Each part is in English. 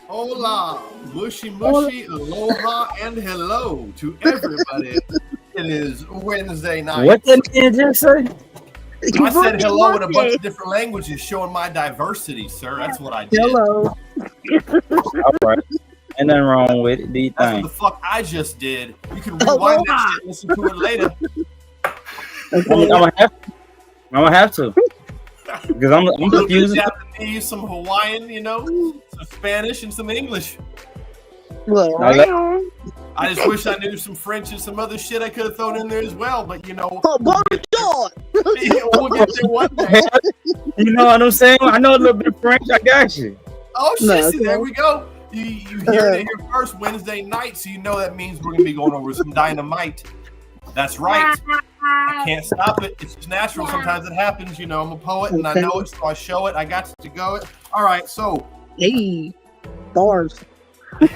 Hola, mushy mushy, aloha, and hello to everybody. It is Wednesday night. What did you just say? I said hello in a bunch of different languages, showing my diversity, sir. That's what I did. Hello. All right. Ain't nothing wrong with it. Do you That's think? what the fuck I just did. You can rewind that shit and listen to it later. I'm gonna have to. Because I'm A little bit of confused. Japanese, some Hawaiian, some Spanish, and some English. Well, I just wish I knew some French and some other shit I could have thrown in there as well. But bonjour. we'll get there one day. You know what I'm saying? I know a little bit of French. I got you. Oh shit! No, See, there we go. You hear it here first, Wednesday night, so you know that means we're gonna be going over some dynamite. That's right. I can't stop it. It's just natural. Sometimes it happens. I'm a poet and I know it, so I show it. I got to go it. All right, so. Hey, bars. You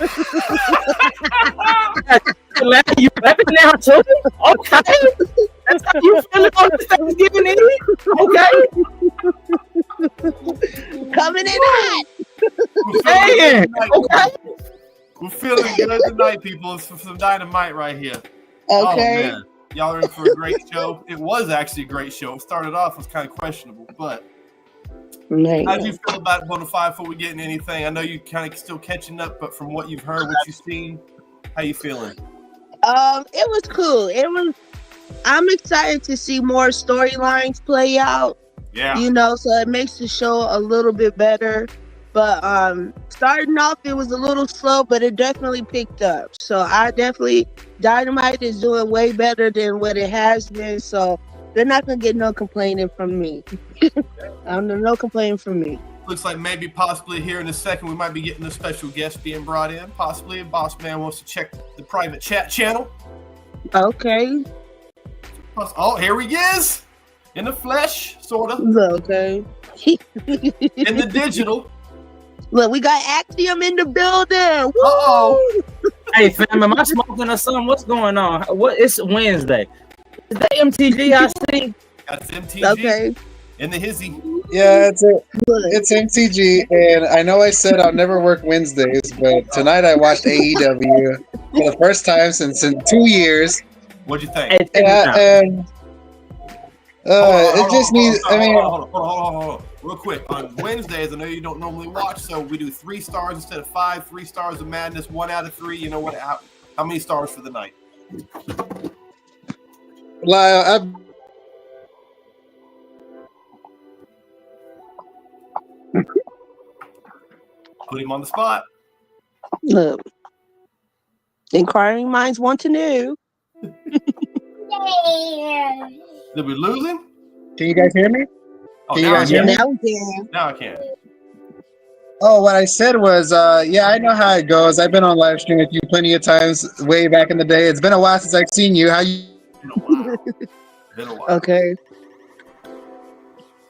laughing now too? Okay. That's how you feeling on this Thanksgiving Eve? Okay. Coming in hot. Okay. We're feeling good tonight, people. It's some dynamite right here. Okay. Oh, man. Y'all are in for a great show. It was actually a great show. It started off, it was kind of questionable, but how do you feel about Bonafide before we get into anything? I know you kind of still catching up, but from what you've heard, what you've seen, how you feeling? It was cool. I'm excited to see more storylines play out. Yeah. So it makes the show a little bit better. But starting off, it was a little slow, but it definitely picked up. So Dynamite is doing way better than what it has been. So they're not going to get no complaining from me. No complaining from me. Looks like maybe possibly here in a second, we might be getting a special guest being brought in. Possibly a boss man wants to check the private chat channel. Okay. Oh, here he is. In the flesh, sort of. Okay. In the digital. Look, we got Axiom in the building. Uh-oh. Hey, fam, am I smoking or something? What's going on? It's Wednesday. Is that MTG I see? That's MTG. Okay. In the hizzy. Yeah, it's MTG, and I know I said I'll never work Wednesdays, but tonight I watched AEW for the first time since in 2 years. What'd you think? Hey, And it just needs. I mean, hold on. Real quick. On Wednesdays, I know you don't normally watch, so we do 3 stars instead of 5. 3 stars of madness, 1 out of 3. You know what? How many stars for the night? Put him on the spot. Look. Inquiring minds want to know. Did we lose him? can you guys hear me? Oh, Can you now guys I hear can. me? Now we can. Now I can. Oh, what I said was, yeah, I know how it goes. I've been on live stream with you plenty of times way back in the day. It's been a while since I've seen you. How you? Been a while. Okay.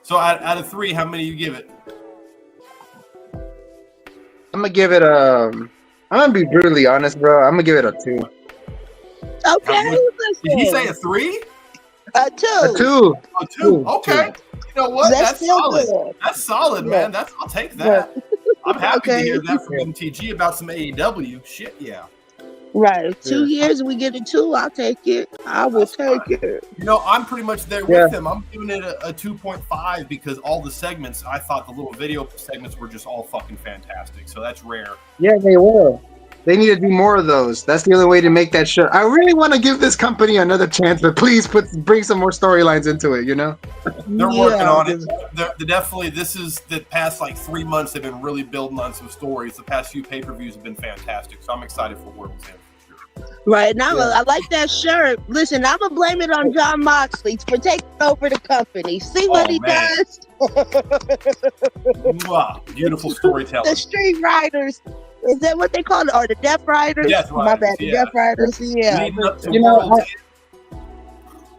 So out of 3, how many you give it? I'm gonna give it a. I'm gonna be brutally honest, bro. I'm gonna give it a 2. Okay. Did he say a 3? A 2. A 2. Oh, 2. Okay. You know what? That's still solid. good. That's solid, Yeah. man. I'll take that. I'm happy to hear that from Yeah. MTG about some AEW. Shit, yeah. Right. 2 Yeah. years we get a 2, I'll take it. I will That's take fine. it. You know, I'm pretty much there Yeah. with him. I'm giving it a 2.5 because all the segments, I thought the little video segments were just all fucking fantastic. So that's rare. Yeah, they will. They need to do more of those. That's the only way to make that show. I really want to give this company another chance, but please bring some more storylines into it. You know, They're working on it. They're definitely. This is the past like 3 months. They've been really building on some stories. The past few pay-per-views have been fantastic. So I'm excited for World's End. Right now, I like that shirt. Listen, I'm gonna blame it on John Moxley for taking over the company. See what he does? Mwah. Beautiful storytelling. The Street Riders. Is that what they call it? Or the Death Riders? Death My Riders, bad, the yeah. Death Riders. Yeah. Leading up to You know, World's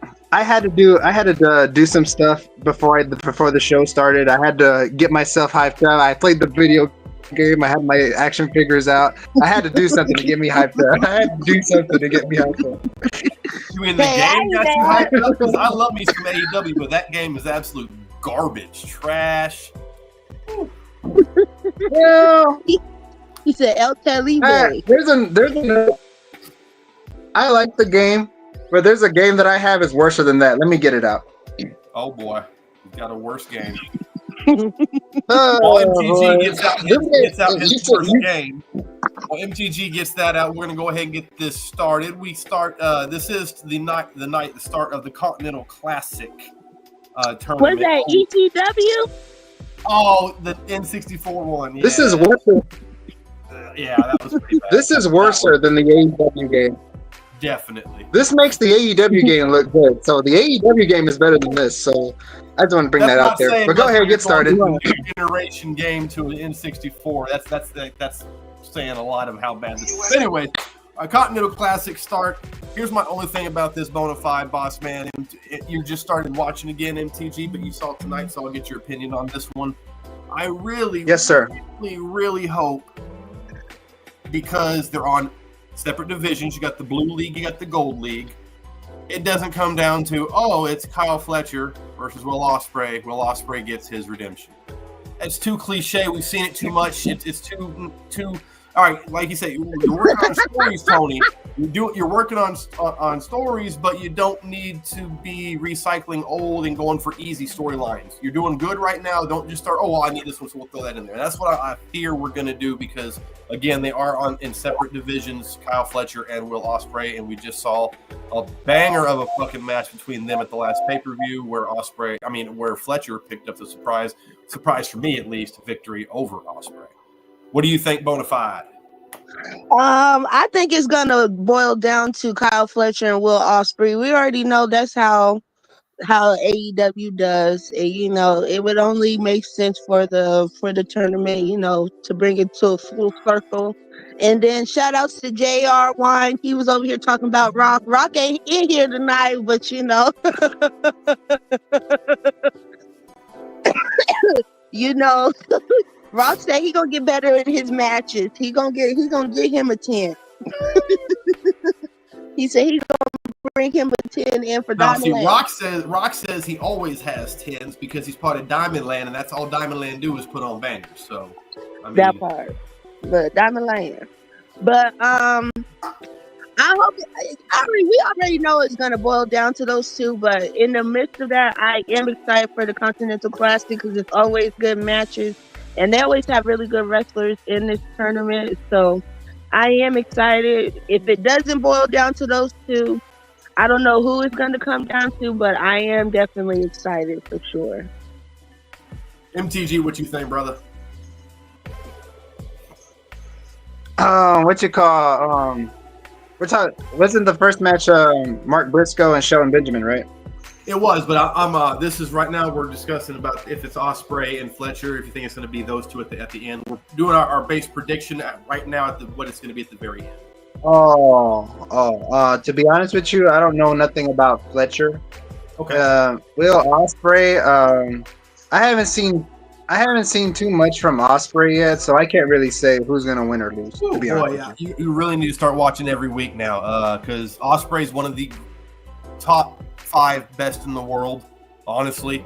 End. I had to do some stuff before the show started. I had to get myself hyped up. I played the video game. I had my action figures out. I had to do something to get me hyped up. I had to do something to get me hyped up. You mean the game got you hyped up? Because I love me some AEW, but that game is absolute garbage, trash. Well, He said El Talibe. I like the game, but there's a game that I have is worse than that. Let me get it out. Oh boy, you got a worse game. Oh, Well, MTG boy. gets out his first game. Well, MTG gets that out. We're gonna go ahead and get this started. We start. This is the start of the Continental Classic tournament. Was that ECW? Oh, the N64 one. Yeah. This is worse. Yeah, that was pretty bad. This is worse than the AEW game. Definitely. This makes the AEW game look good. So the AEW game is better than this. So I just want to bring that out there. But go ahead, get started. New generation game to an N64. That's saying a lot of how bad this is. Anyway, a Continental Classic start. Here's my only thing about this Bonafide boss man. You just started watching again MTG, but you saw it tonight, so I'll get your opinion on this one. I really, Yes, sir. really hope, because they're on separate divisions. You got the Blue League, you got the Gold League. It doesn't come down to, oh, it's Kyle Fletcher versus Will Ospreay. Will Ospreay gets his redemption. It's too cliche. We've seen it too much. It's too. All right, like you say, you're working on stories, Tony. You're working on stories, but you don't need to be recycling old and going for easy storylines. You're doing good right now. Don't just start. Oh, well, I need this one, so we'll throw that in there. That's what I fear we're going to do because, again, they are in separate divisions, Kyle Fletcher and Will Ospreay, and we just saw a banger of a fucking match between them at the last pay-per-view where Fletcher picked up the surprise for me at least, victory over Ospreay. What do you think, Bonafide? I think it's gonna boil down to Kyle Fletcher and Will Ospreay. We already know that's how AEW does. And, it would only make sense for the tournament, to bring it to a full circle. And then shout outs to JR Wine. He was over here talking about Rock. Rock ain't in here tonight, but Rock said he gonna get better in his matches. He gonna get him a 10. He said he gonna bring him a 10 in for Diamond Land. Rock says he always has 10s because he's part of Diamond Land, and that's all Diamond Land do is put on bangers. So that part, but Diamond Land. But I hope. We already know it's gonna boil down to those two. But in the midst of that, I am excited for the Continental Classic because it's always good matches. And they always have really good wrestlers in this tournament. So I am excited. If it doesn't boil down to those two, I don't know who it's going to come down to, but I am definitely excited for sure. MTG, what you think, brother? What you call? We're talking. Wasn't the first match Mark Briscoe and Shelton Benjamin, right? It was, but I'm. This is right now. We're discussing about if it's Ospreay and Fletcher. If you think it's going to be those two at the end, we're doing our base prediction right now at what it's going to be at the very end. To be honest with you, I don't know nothing about Fletcher. Okay. Will Ospreay. I haven't seen too much from Ospreay yet, so I can't really say who's going to win or lose. To be honest, you really need to start watching every week now, because Ospreay is one of the top 5 best in the world, honestly.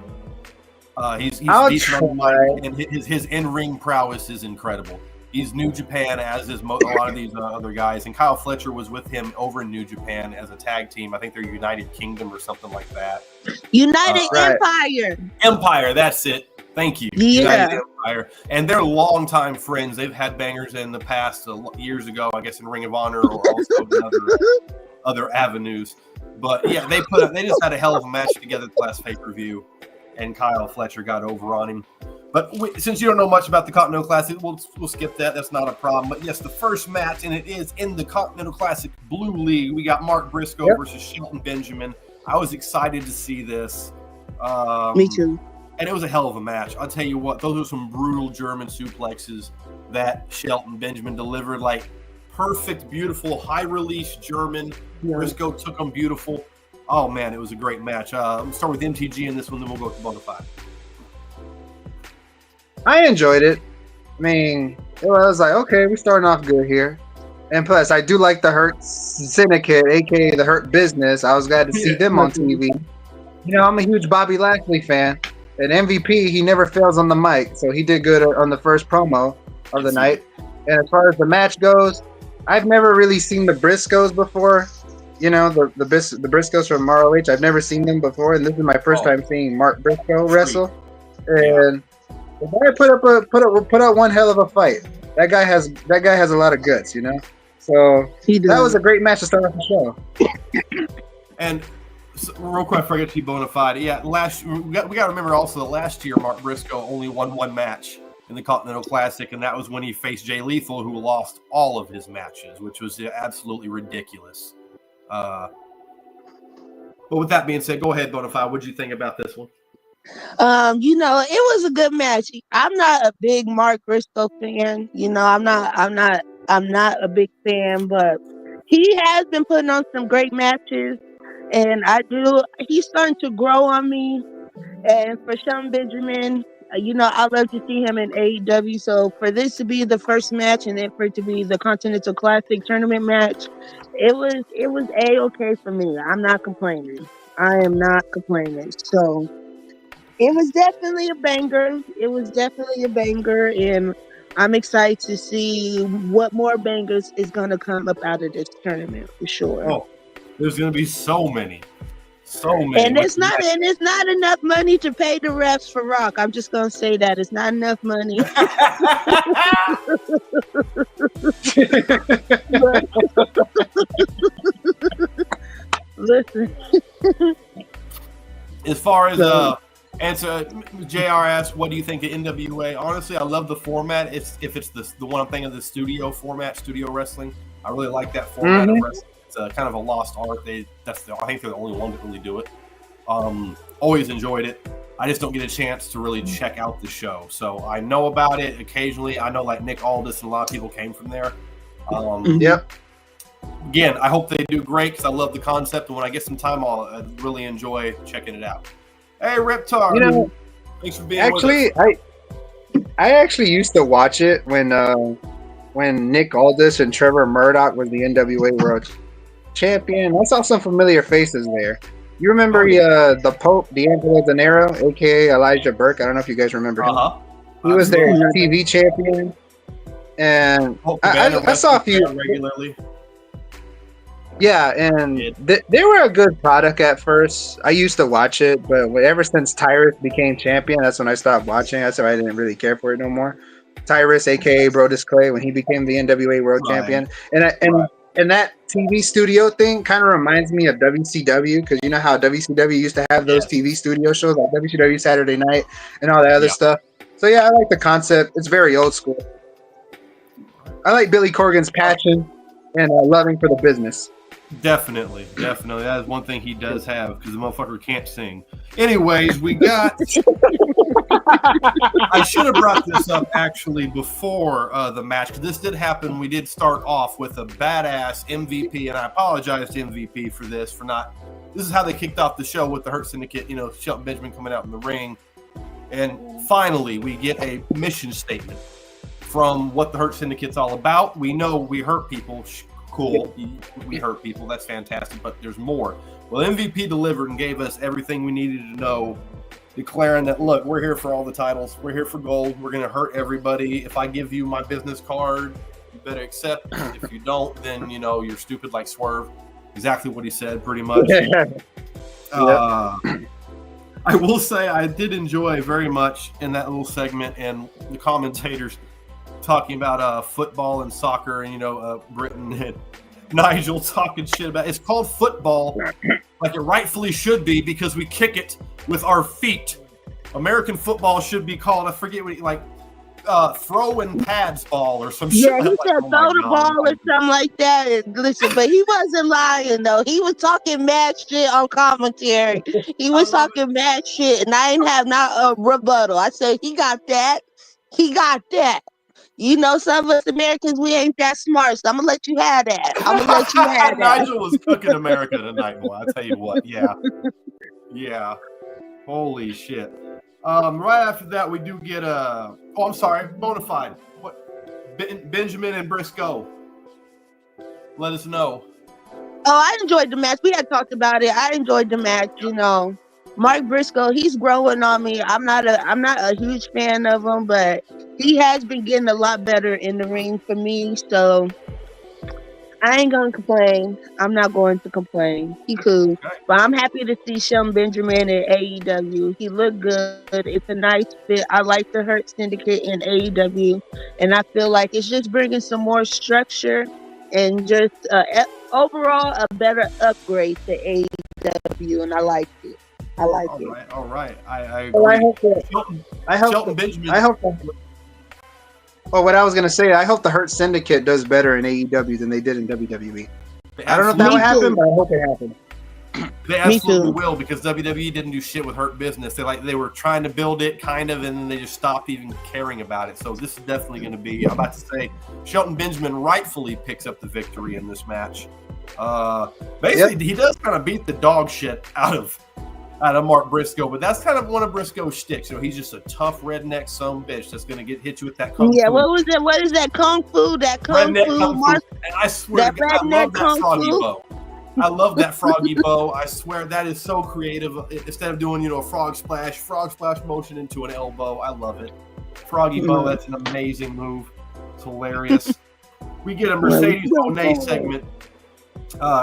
He's I'll decent on the try. mic, and his in-ring prowess is incredible. He's New Japan, as is a lot of these other guys. And Kyle Fletcher was with him over in New Japan as a tag team. I think they're United Kingdom or something like that. United Right. Empire. Empire, that's it. Thank you. Yeah. United Empire. And they're longtime friends. They've had bangers in the past, years ago, I guess, in Ring of Honor or also in other avenues. But yeah, they just had a hell of a match together at the last pay-per-view, and Kyle Fletcher got over on him. But since you don't know much about the Continental Classic, we'll skip that. That's not a problem. But yes, the first match, and it is in the Continental Classic Blue League. We got Mark Briscoe versus Shelton Benjamin. I was excited to see this. Me too. And it was a hell of a match. I'll tell you what, those are some brutal German suplexes that Shelton Benjamin delivered. Like perfect, beautiful, high-release German. Yeah. Briscoe took them beautiful. Oh, man, it was a great match. We'll start with MTG in this one, then we'll go to Bonafide. I enjoyed it. I mean, I was like, okay, we're starting off good here. And plus, I do like the Hurt Syndicate, aka the Hurt Business. I was glad to see them on TV. You know, I'm a huge Bobby Lashley fan. And MVP, he never fails on the mic, so he did good on the first promo of the night. And as far as the match goes, I've never really seen the Briscoes before. You know, the Briscoes from ROH. I've never seen them before, and this is my first time seeing Mark Briscoe wrestle. And the guy put up one hell of a fight. That guy has a lot of guts, you know. So that was a great match to start off the show. And so, real quick, before I get to Bonafide, yeah, we got to remember also that last year Mark Briscoe only won one match in the Continental Classic, and that was when he faced Jay Lethal, who lost all of his matches, which was absolutely ridiculous. But with that being said, go ahead, Bonafide. What did you think about this one? You know, it was a good match. I'm not a big Mark Briscoe fan. You know, I'm not a big fan, but he has been putting on some great matches, and he's starting to grow on me. And for Shelton Benjamin, you know, I'd love to see him in AEW. So for this to be the first match, and then for it to be the Continental Classic tournament match, it was A-okay for me. I'm not complaining. I am not complaining. So it was definitely a banger. And I'm excited to see what more bangers is going to come up out of this tournament for sure. Oh, there's going to be so many. And it's not enough money to pay the refs for Rock. I'm just going to say that. It's not enough money. Listen. As far as answer, JR asked, what do you think of NWA? Honestly, I love the format. If it's the one I'm thinking of, the studio format, studio wrestling. I really like that format of wrestling. It's kind of a lost art. I think they're the only one that really do it. Always enjoyed it. I just don't get a chance to really check out the show. So I know about it occasionally. I know like Nick Aldis and a lot of people came from there. Yep. Again, I hope they do great because I love the concept. And when I get some time, I'll really enjoy checking it out. Hey, Riptar. You know, thanks for being with us. I actually used to watch it when Nick Aldis and Trevor Murdoch was the NWA World Champion. I saw some familiar faces there. You remember the Pope, D'Angelo Dinero, aka Elijah Burke? I don't know if you guys remember him. He was their TV champion, and I saw a few regularly. Yeah, and they were a good product at first. I used to watch it, but ever since Tyrus became champion, that's when I stopped watching. That's why I didn't really care for it no more. Tyrus, aka Brodus Clay, when he became the NWA World Champion, and that TV studio thing kind of reminds me of WCW, because you know how WCW used to have those TV studio shows like WCW Saturday Night and all that other stuff. So yeah, I like the concept. It's very old school. I like Billy Corgan's passion and loving for the business. Definitely. That is one thing he does have, because the motherfucker can't sing. Anyways, we got... I should have brought this up actually before the match, because this did happen. We did start off with a badass MVP, and I apologize to MVP for this, this is how they kicked off the show with the Hurt Syndicate, you know, Shelton Benjamin coming out in the ring. And finally, we get a mission statement from what the Hurt Syndicate's all about. We know we hurt people. Cool. We hurt people. That's fantastic. But there's more. Well, MVP delivered and gave us everything we needed to know, declaring that, look, we're here for all the titles. We're here for gold. We're going to hurt everybody. If I give you my business card, you better accept it. If you don't, then, you're stupid like Swerve. Exactly what he said, pretty much. I will say I did enjoy very much in that little segment and the commentators talking about football and soccer and, Britain and Nigel talking shit about it. It's called football like it rightfully should be because we kick it with our feet. American football should be called, I forget what, throwing pads ball or some shit. Yeah, he said throw the ball or something like that. And listen, but he wasn't lying though. He was talking mad shit on commentary. He was talking mad shit, and I ain't have not a rebuttal. I said he got that. He got that. Some of us Americans, we ain't that smart, so I'm gonna let you have that. I'm gonna let you have that. Nigel was cooking America tonight, boy. I tell you what, yeah. Holy shit. Right after that, we do get Bonafide. What? Benjamin and Briscoe. Let us know. Oh, I enjoyed the match. We had talked about it. I enjoyed the match. Mark Briscoe, he's growing on me. I'm not a huge fan of him, but he has been getting a lot better in the ring for me. So I ain't gonna complain. I'm not going to complain. He cool. Okay. But I'm happy to see Shelton Benjamin at AEW. He looked good. It's a nice fit. I like the Hurt Syndicate in AEW. And I feel like it's just bringing some more structure and just overall a better upgrade to AEW. And I like it. I like it. All right. I agree. Shelton Benjamin. Well, what I was going to say, I hope the Hurt Syndicate does better in AEW than they did in WWE. I don't know if that will happen, but I hope it happens. They absolutely will, because WWE didn't do shit with Hurt Business. They were trying to build it, kind of, and then they just stopped even caring about it. So this is definitely going to be, I'm about to say, Shelton Benjamin rightfully picks up the victory in this match. Basically, He does kind of beat the dog shit out of Mark Briscoe, but that's kind of one of Briscoe's shticks. He's just a tough redneck son bitch that's going to hit you with that kung fu. Yeah, what was it? What is that kung fu? That kung fu. And I swear to God, I love that froggy bow. I love that froggy bow. I swear that is so creative. Instead of doing, a frog splash motion into an elbow. I love it. Froggy bow, that's an amazing move. It's hilarious. We get a Mercedes Moné segment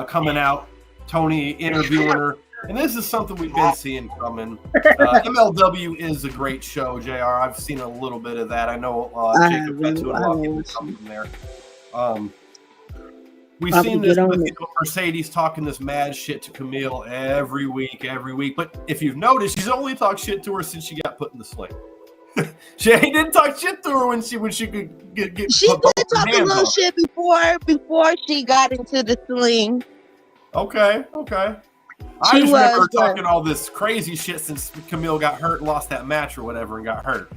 coming out. Tony interviewing her. And this is something we've been seeing coming. MLW is a great show, JR. I've seen a little bit of that. I know Jacob got to a lot of people coming from there. We've seen this with Mercedes talking this mad shit to Camille every week. But if you've noticed, she's only talked shit to her since she got put in the sling. She didn't talk shit to her when she could get. She did talk a little shit before she got into the sling. Okay. I just remember her talking all this crazy shit since Camille got hurt and lost that match or whatever and got hurt.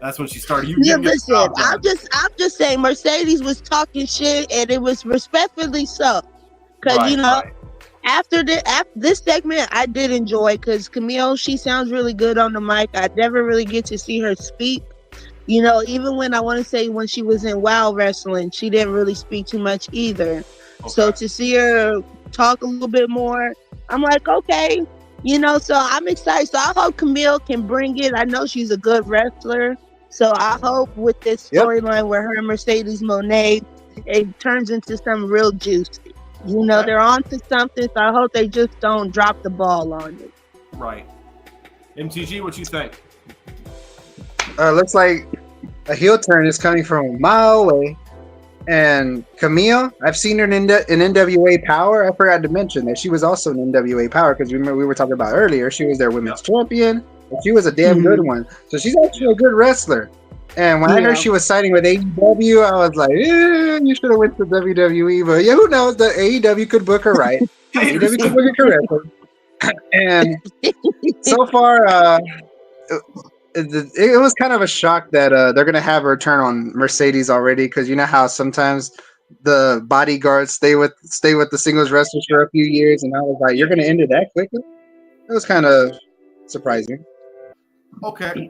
That's when she started. Listen, I'm just saying Mercedes was talking shit, and it was respectfully so. Because after this segment, I did enjoy, because Camille, she sounds really good on the mic. I never really get to see her speak. Even when she was in WoW Wrestling, she didn't really speak too much either. Okay. So to see her talk a little bit more, I'm like, okay, so I'm excited. So I hope Camille can bring it. I know she's a good wrestler. So I hope with this storyline where her and Mercedes Moné, it turns into something real juicy. They're on to something. So I hope they just don't drop the ball on it. Right. MTG, what you think? Looks like a heel turn is coming from a mile away. And Camille, I've seen her in NWA Power. I forgot to mention that she was also in NWA Power, because remember we were talking about earlier. She was their women's champion. And she was a damn good one. So she's actually a good wrestler. And when I heard she was signing with AEW, I was like, you should have went to WWE. But who knows? The AEW could book her right. AEW could book her correctly. And so far, it was kind of a shock that they're going to have her turn on Mercedes already, because you know how sometimes the bodyguards stay with the singles wrestlers for a few years, and I was like, you're going to end it that quickly? It was kind of surprising. Okay.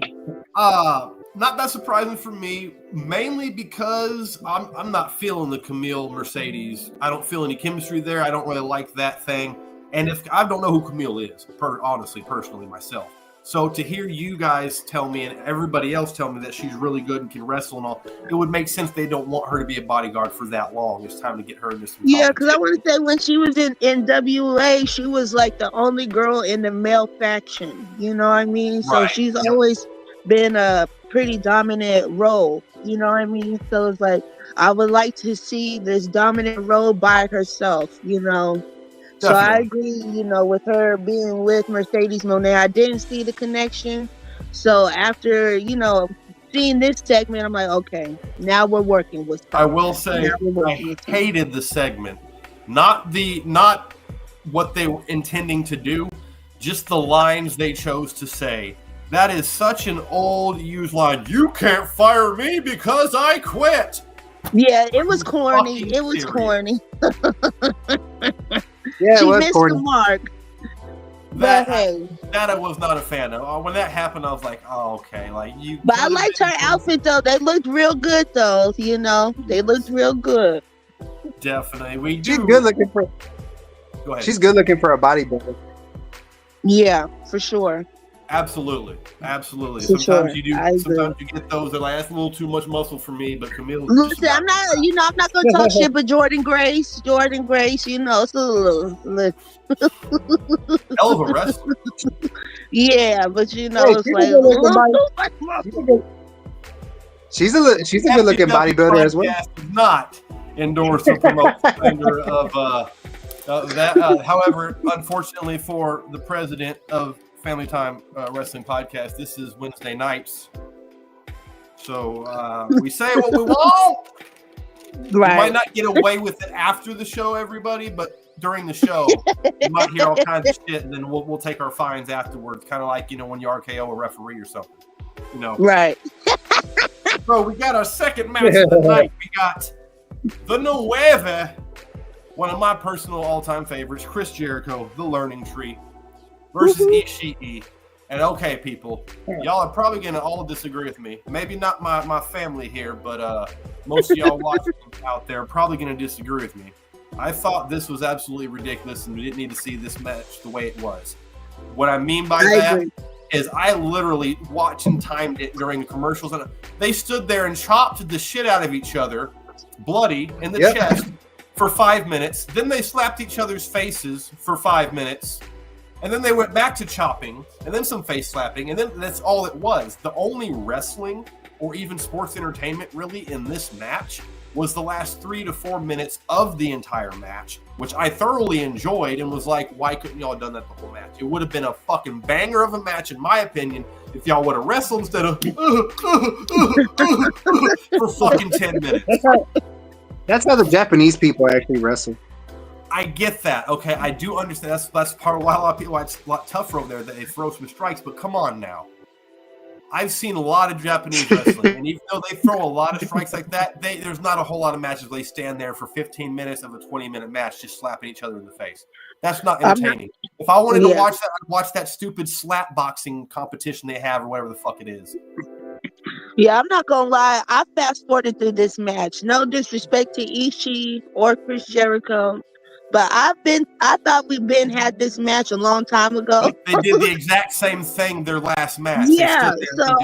Not that surprising for me, mainly because I'm not feeling the Camille Mercedes. I don't feel any chemistry there. I don't really like that thing. And if I don't know who Camille is, honestly, personally, myself. So to hear you guys tell me and everybody else tell me that she's really good and can wrestle and all, it would make sense they don't want her to be a bodyguard for that long. It's time to get her into some Yeah, because I want to say when she was in WA, she was like the only girl in the male faction. You know what I mean? So Right. she's always been a pretty dominant role. You know what I mean? So it's like I would like to see this dominant role by herself. You know. So I agree, you know, with her being with Mercedes Moné. I didn't see the connection. So after, you know, seeing this segment, I'm like, okay, now we're working with stuff. I will say I hated the segment. Not what they were intending to do, just the lines they chose to say. That is such an old used line. You can't fire me because I quit. Yeah, it was corny. It was corny. Yeah, she it was missed corny. the mark. That I was not a fan of. When that happened, I was like, "Oh, okay." Like you. But I liked her outfit though. They looked real good though. You know, they looked real good. Definitely, She's good looking for. Go ahead. She's good looking for a bodybuilder. Yeah, for sure. Absolutely. For Sometimes sure. you do. I Sometimes you get those that like that's a little too much muscle for me. But Camille. Listen, I'm not gonna talk shit, but Jordan Grace, you know, it's a little hell of a wrestler. yeah, but you know, Hey, it's like she's a good looking bodybuilder as well. Does not endorse or promote slander of that. However, unfortunately for the president of Family Time Wrestling Podcast, this is Wednesday nights. So we say what we want. Right. We might not get away with it after the show, everybody, but during the show, you might hear all kinds of shit, and then we'll take our fines afterwards. Kind of like, you know, when you RKO a referee or something. You know. Right. So we got our second match of the night. We got the Nueve, one of my personal all-time favorites, Chris Jericho, the Learning Tree, versus Ishii. And okay, people, y'all are probably going to all disagree with me. Maybe not my family here, but most of y'all watching out there are probably going to disagree with me. I thought this was absolutely ridiculous, and we didn't need to see this match the way it was. What I mean by that is I literally watched and timed it during the commercials, and they stood there and chopped the shit out of each other, bloody, in the chest for 5 minutes. Then they slapped each other's faces for 5 minutes. And then they went back to chopping, and then some face slapping, and then that's all it was. The only wrestling or even sports entertainment really in this match was the last 3 to 4 minutes of the entire match, which I thoroughly enjoyed and was like, why couldn't y'all have done that the whole match? It would have been a fucking banger of a match, in my opinion, if y'all would have wrestled instead of for fucking 10 minutes. That's how the Japanese people actually wrestle. I get that. Okay, I do understand. That's part of why a lot of people, why it's a lot tougher over there, that they throw some strikes. But come on now. I've seen a lot of Japanese wrestling, and even though they throw a lot of strikes like that, there's not a whole lot of matches where they stand there for 15 minutes of a 20-minute match just slapping each other in the face. That's not entertaining. If I wanted to watch that, I'd watch that stupid slap boxing competition they have or whatever the fuck it is. Yeah, I'm not gonna lie. I fast forwarded through this match. No disrespect to Ishii or Chris Jericho, but I thought we've had this match a long time ago. They did the exact same thing their last match. Yeah, so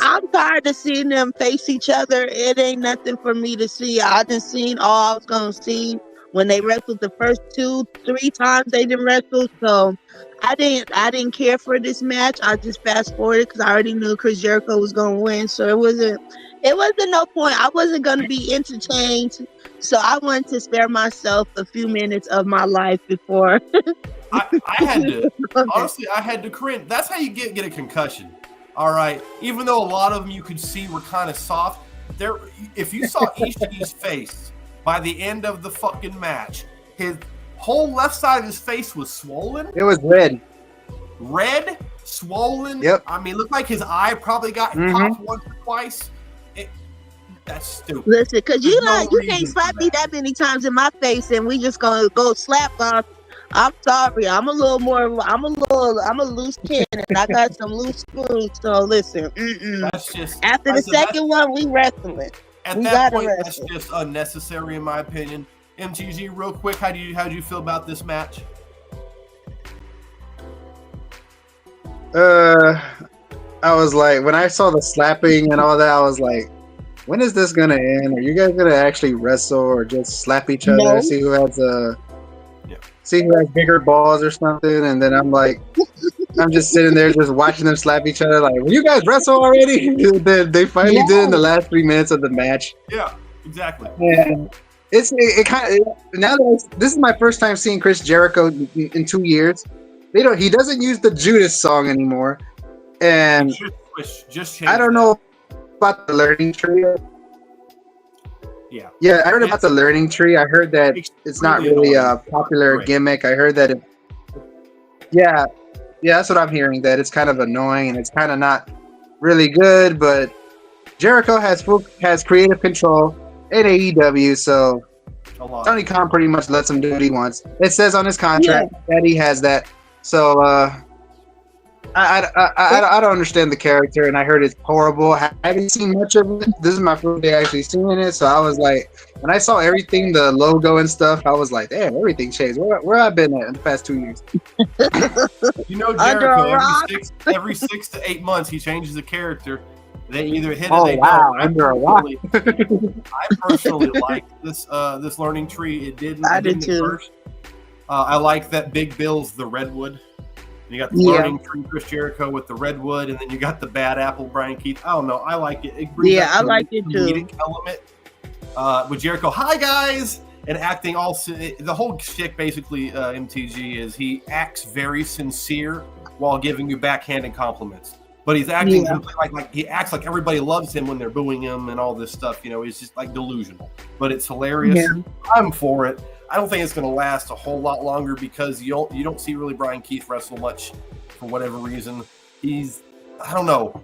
I'm tired of seeing them face each other. It ain't nothing for me to see. I done seen all I was gonna see when they wrestled the first 2-3 times they didn't wrestle. So I didn't care for this match. I just fast forwarded because I already knew Chris Jericho was gonna win. So it wasn't no point. I wasn't gonna be entertained. So I wanted to spare myself a few minutes of my life before. I had to, honestly, I had to cringe. That's how you get a concussion. All right. Even though a lot of them you could see were kind of soft, if you saw Ishii's face by the end of the fucking match, his whole left side of his face was swollen. It was red. Red, swollen. Yep. I mean, it looked like his eye probably got popped once or twice. That's stupid. Listen, because you can't slap me that many times in my face and we just gonna go slap off. I'm sorry. I'm a loose cannon. I got some loose screws. So listen. That's just after the second one, we wrestling. At that point, that's just unnecessary in my opinion. MTG, real quick, how do you feel about this match? I was like, when I saw the slapping and all that, I was like, when is this gonna end? Are you guys gonna actually wrestle or just slap each other? No. See who has bigger balls or something? And then I'm like, I'm just sitting there just watching them slap each other. Like, will you guys wrestle already? They finally did in the last 3 minutes of the match. Yeah, exactly. And it kind of now that this is my first time seeing Chris Jericho in 2 years. He doesn't use the Judas song anymore, and just I don't know about the learning tree. Yeah, I heard about the learning tree. I heard that it's not really a popular gimmick. I heard that yeah, that's what I'm hearing. That it's kind of annoying and it's kind of not really good. But Jericho has creative control in AEW, so Tony Khan pretty much lets him do what he wants. It says on his contract that he has that. So I don't understand the character, and I heard it's horrible. I haven't seen much of it. This is my first day actually seeing it, so I was like, when I saw everything, the logo and stuff, I was like, damn, everything changed. Where I've been at in the past 2 years? You know, Jericho, every 6 to 8 months, he changes the character. They either hit or they don't. Under a rock. I personally like this learning tree. It didn't. I did too. First. I like that Big Bill's the redwood. You got the learning tree, Chris Jericho with the redwood, and then you got the bad apple, Brian Keith. I don't know. I like it. I like it too. Element with Jericho. Hi guys, and acting also. The whole shtick basically, MTG is he acts very sincere while giving you backhanded compliments. But he's acting like he acts like everybody loves him when they're booing him and all this stuff. You know, he's just like delusional. But it's hilarious. Yeah. I'm for it. I don't think it's going to last a whole lot longer because you don't see really Brian Keith wrestle much for whatever reason. I don't know.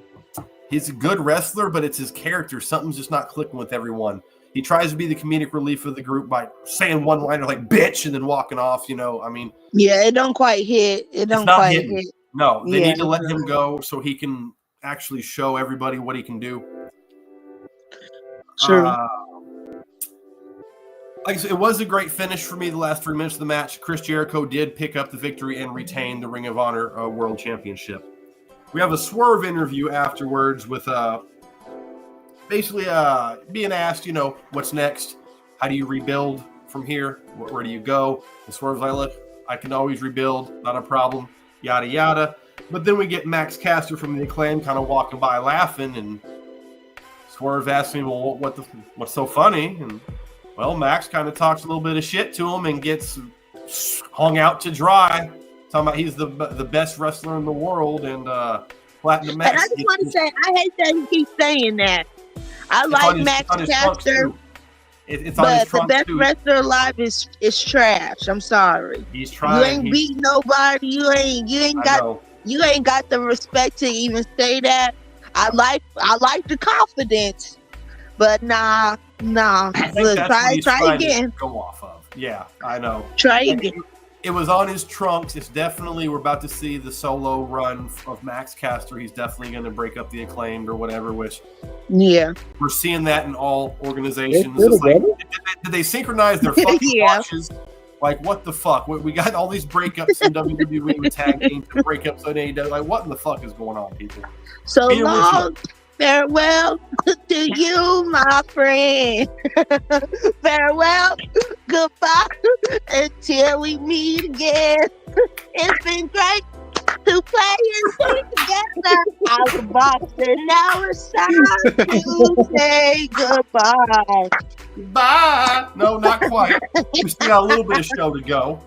He's a good wrestler, but it's his character. Something's just not clicking with everyone. He tries to be the comedic relief of the group by saying one-liner like "bitch" and then walking off. You know, I mean. Yeah, it don't quite hit. It don't quite hit. No, they need to let him go so he can actually show everybody what he can do. Sure. Like I said, it was a great finish for me the last 3 minutes of the match. Chris Jericho did pick up the victory and retain the Ring of Honor World Championship. We have a Swerve interview afterwards with basically being asked, you know, what's next? How do you rebuild from here? Where do you go? And Swerve's like, look, I can always rebuild, not a problem. Yada yada. But then we get Max Caster from the Acclaim kind of walking by laughing, and Swerve asks me, well, what's so funny? And well, Max kind of talks a little bit of shit to him and gets hung out to dry, talking about he's the best wrestler in the world and Platinum Max. And I just want to say, I hate that he keeps saying that. I like Max Caster. But the best wrestler alive is trash. I'm sorry. He's trying. You ain't beat nobody. You ain't got the respect to even say that. I like the confidence, but nah. Look, try again. Go off of. Yeah, I know. Try again. It was on his trunks. It's definitely, we're about to see the solo run of Max Caster. He's definitely going to break up the Acclaimed or whatever, which we're seeing that in all organizations. Like, did they synchronize their fucking watches? Like, what the fuck? We got all these breakups in WWE with tag teams and breakups on AEW. Like, what in the fuck is going on, people? So long. Farewell to you, my friend. Farewell, goodbye, until we meet again. It's been great to play and sing together. I was boxing, now it's time to say goodbye. Bye. No, not quite. We still got a little bit of show to go.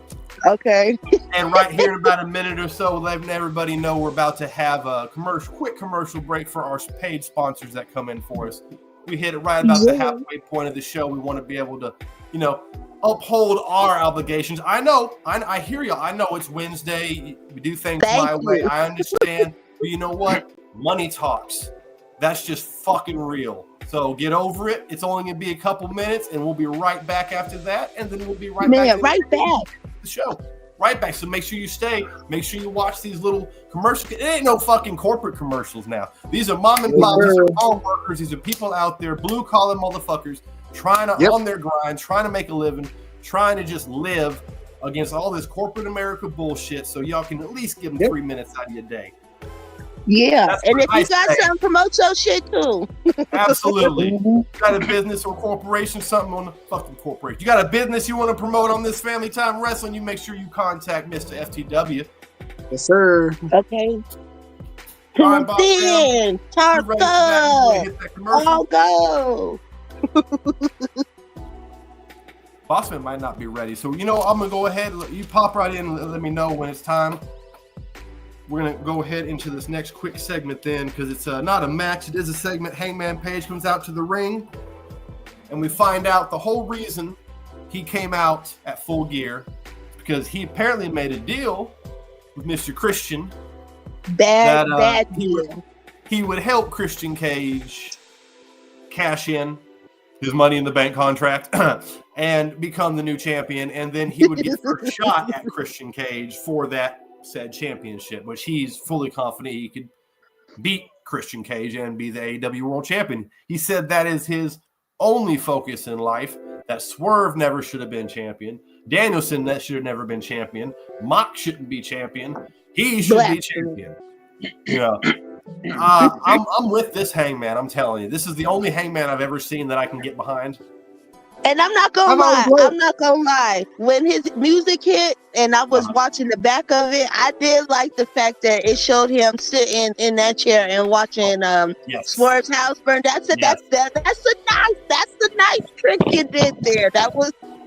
Okay. And right here in about a minute or so, letting everybody know we're about to have a quick commercial break for our paid sponsors that come in for us. We hit it right about the halfway point of the show. We want to be able to, you know, uphold our obligations. I know, I hear you. I know it's Wednesday. We do things my way. I understand. But you know what? Money talks. That's just fucking real. So get over it. It's only going to be a couple minutes, and we'll be right back after that. And then we'll be right back. The show. Right back. So make sure you stay. Make sure you watch these little commercials. It ain't no fucking corporate commercials now. These are mom and pop. These are all workers. These are people out there, blue-collar motherfuckers, trying to, on their grind, trying to make a living, trying to just live against all this corporate America bullshit so y'all can at least give them 3 minutes out of your day. Yeah, That's and what if I you got say. something, promote your shit too. Absolutely. You got a business or corporation, something on the fucking corporation. You got a business you want to promote on this Family Time Wrestling, you make sure you contact Mr. FTW. Yes, sir. Okay. All right, Bob Then, You ready for that? You wanna hit that commercial? I'll go. Bossman might not be ready. So, I'm going to go ahead. You pop right in and let me know when it's time. We're going to go ahead into this next quick segment then, because it's not a match. It is a segment. Hangman Page comes out to the ring, and we find out the whole reason he came out at Full Gear is because he apparently made a deal with Mr. Christian. Bad deal. He would help Christian Cage cash in his Money in the Bank contract and become the new champion, and then he would get first shot at Christian Cage for that said championship, which he's fully confident he could beat Christian Cage and be the AEW World Champion. He said that is his only focus in life, that Swerve never should have been champion, Danielson that should have never been champion, Mock shouldn't be champion, he should be champion. I'm with this Hangman. I'm telling you, this is the only Hangman I've ever seen that I can get behind. And I'm not gonna lie. When his music hit and I was watching the back of it, I did like the fact that it showed him sitting in that chair and watching Swerve's house burn. That's a nice trick you did there.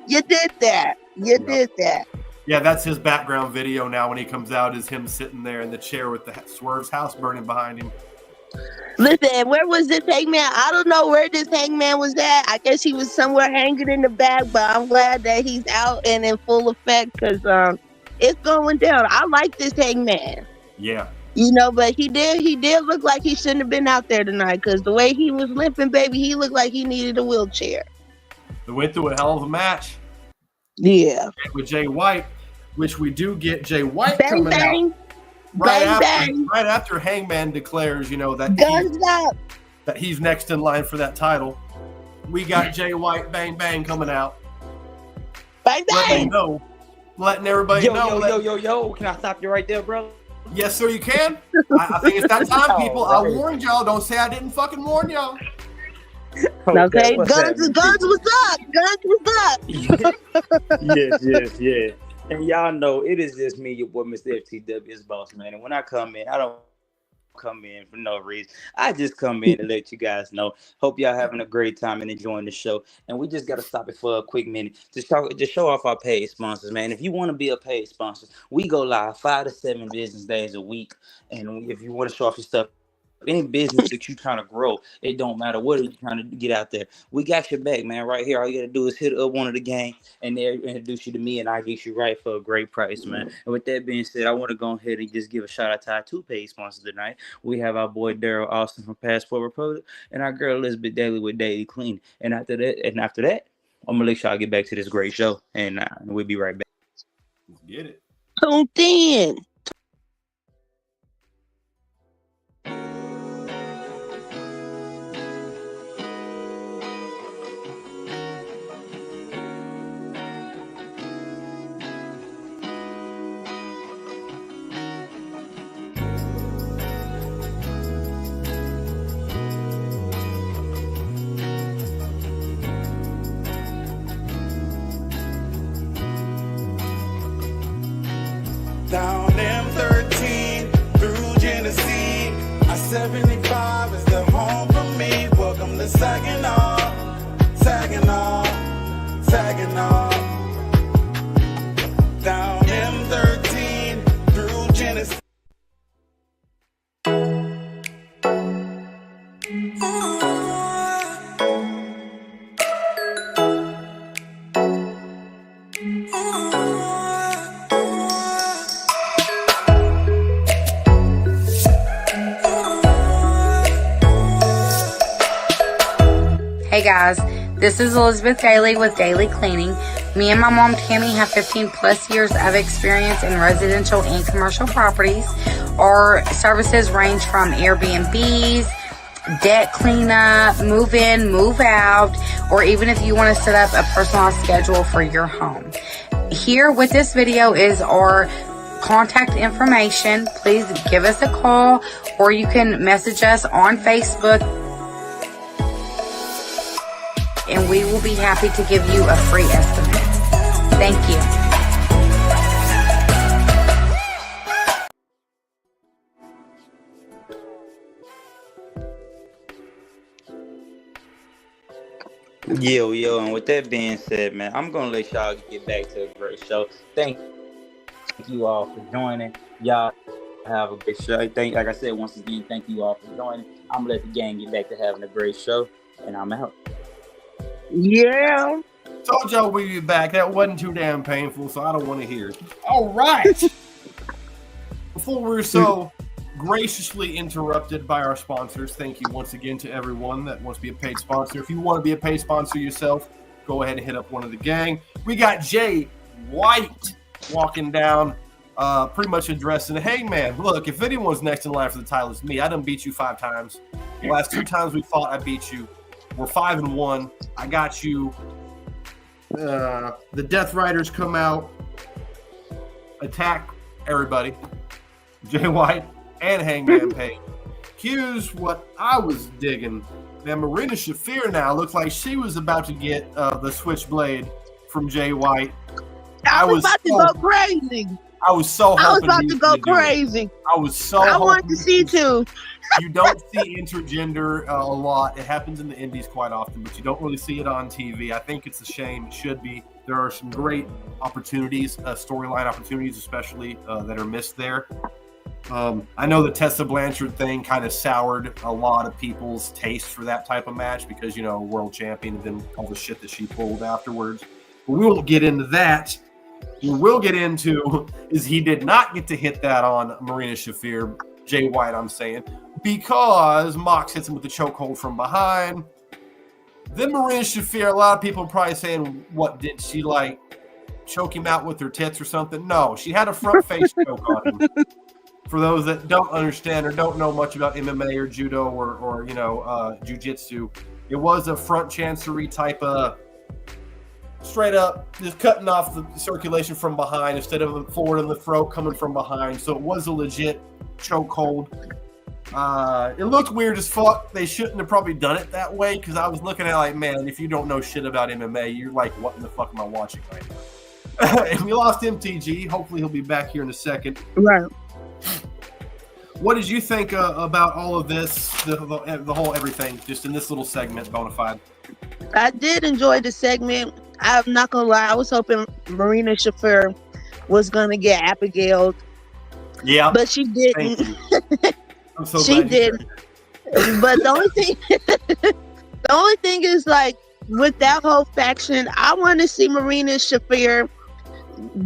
You did that. Yeah, that's his background video now when he comes out, is him sitting there in the chair with the Swerve's house burning behind him. Listen, where was this Hangman? I don't know where this Hangman was at. I guess he was somewhere hanging in the back, but I'm glad that he's out and in full effect because it's going down. I like this Hangman. Yeah. But he did look like he shouldn't have been out there tonight because the way he was limping, baby, he looked like he needed a wheelchair. They went through a hell of a match. Yeah. With Jay White, which we do get Jay White bang, coming bang. out. Right Bang, after Hangman declares, that he's next in line for that title, we got Jay White, bang, bang, coming out. Bang, bang. Letting everybody know. Yo. Can I stop you right there, bro? Yes, sir, you can. I think it's that time, people. I warned y'all. Don't say I didn't fucking warn y'all. Okay, guns was up. Guns was up. Yes. And y'all know it is just me, your boy, Mr. FTW, is boss man. And when I come in, I don't come in for no reason. I just come in to let you guys know. Hope y'all having a great time and enjoying the show. And we just got to stop it for a quick minute to show off our paid sponsors, man. If you want to be a paid sponsor, we go live 5 to 7 business days a week. And if you want to show off your stuff, any business that you're trying to grow, it don't matter what you're trying to get out there. We got your back, man. Right here, all you got to do is hit up one of the gang, and they'll introduce you to me, and I'll get you right for a great price, man. And with that being said, I want to go ahead and just give a shout out to our 2 paid sponsors tonight. We have our boy Daryl Austin from Passport Republic, and our girl Elizabeth Daly with Daily Clean. And after that, I'm gonna let y'all get back to this great show, and we'll be right back. Let's get it. Tuned in. Down M13 through Genesee, I-75 is the home for me. Welcome to Saginaw, Saginaw, Saginaw. Down M13 through Genesee. Hey guys, this is Elizabeth Daly with Daily Cleaning. Me and my mom Tammy have 15 plus years of experience in residential and commercial properties. Our services range from Airbnbs, debt cleanup, move in, move out, or even if you want to set up a personalized schedule for your home. Here with this video is our contact information. Please give us a call, or you can message us on Facebook, and we will be happy to give you a free estimate. Thank you. Yo, and with that being said, man, I'm gonna let y'all get back to a great show. Thank you all for joining. Y'all have a great show. Like I said, once again, thank you all for joining. I'm gonna let the gang get back to having a great show, and I'm out. Yeah. Told y'all we'd be back. That wasn't too damn painful, so I don't want to hear it. All right. Before we're so graciously interrupted by our sponsors, thank you once again to everyone that wants to be a paid sponsor. If you want to be a paid sponsor yourself, go ahead and hit up one of the gang. We got Jay White walking down, pretty much addressing, hey man, look, if anyone's next in line for the title, it's me. I done beat you 5 times. The last 2 times we fought, I beat you. We're 5-1. I got you. The Death Riders come out, attack everybody. Jay White and Hangman Page. Here's what I was digging. Now, Marina Shafir now looks like she was about to get the switchblade from Jay White. I was about to go crazy. I was so hoping I was about to go crazy. I was so I wanted to see too. You don't see intergender a lot. It happens in the indies quite often, but you don't really see it on TV. I think it's a shame. It should be. There are some great opportunities, storyline opportunities, especially that are missed there. I know the Tessa Blanchard thing kind of soured a lot of people's taste for that type of match because, you know, world champion and then all the shit that she pulled afterwards. But we won't get into that. What we'll get into is he did not get to hit that on Marina Shafir, Jay White, I'm saying, because Mox hits him with the chokehold from behind. Then Marina Shafir, a lot of people are probably saying, what, did she, like, choke him out with her tits or something? No, she had a front face choke on him. For those that don't understand or don't know much about MMA or judo or you know, jiu-jitsu, it was a front chancery type of straight up, just cutting off the circulation from behind instead of forward in the throat coming from behind. So it was a legit chokehold. It looked weird as fuck. They shouldn't have probably done it that way because I was looking at it like, man, if you don't know shit about MMA, you're like, what in the fuck am I watching right now? And we lost MTG. Hopefully he'll be back here in a second. Right. What did you think about all of this, the whole everything, just in this little segment, Bonafide? I did enjoy the segment. I'm not gonna lie. I was hoping Marina Shafir was gonna get Abigail. Yeah, but she didn't. I'm so she glad didn't. But the only thing is, like, with that whole faction, I want to see Marina Shafir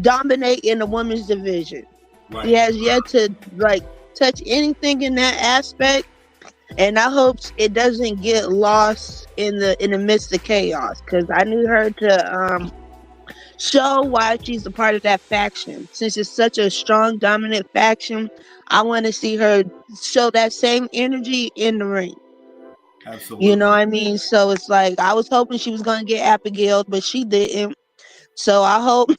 dominate in the women's division. Right. He has yet to, like, touch anything in that aspect, and I hope it doesn't get lost in the midst of chaos, because I need her to show why she's a part of that faction. Since it's such a strong, dominant faction, I want to see her show that same energy in the ring. Absolutely. You know what I mean? So it's like, I was hoping she was going to get Abigail, but she didn't. So I hope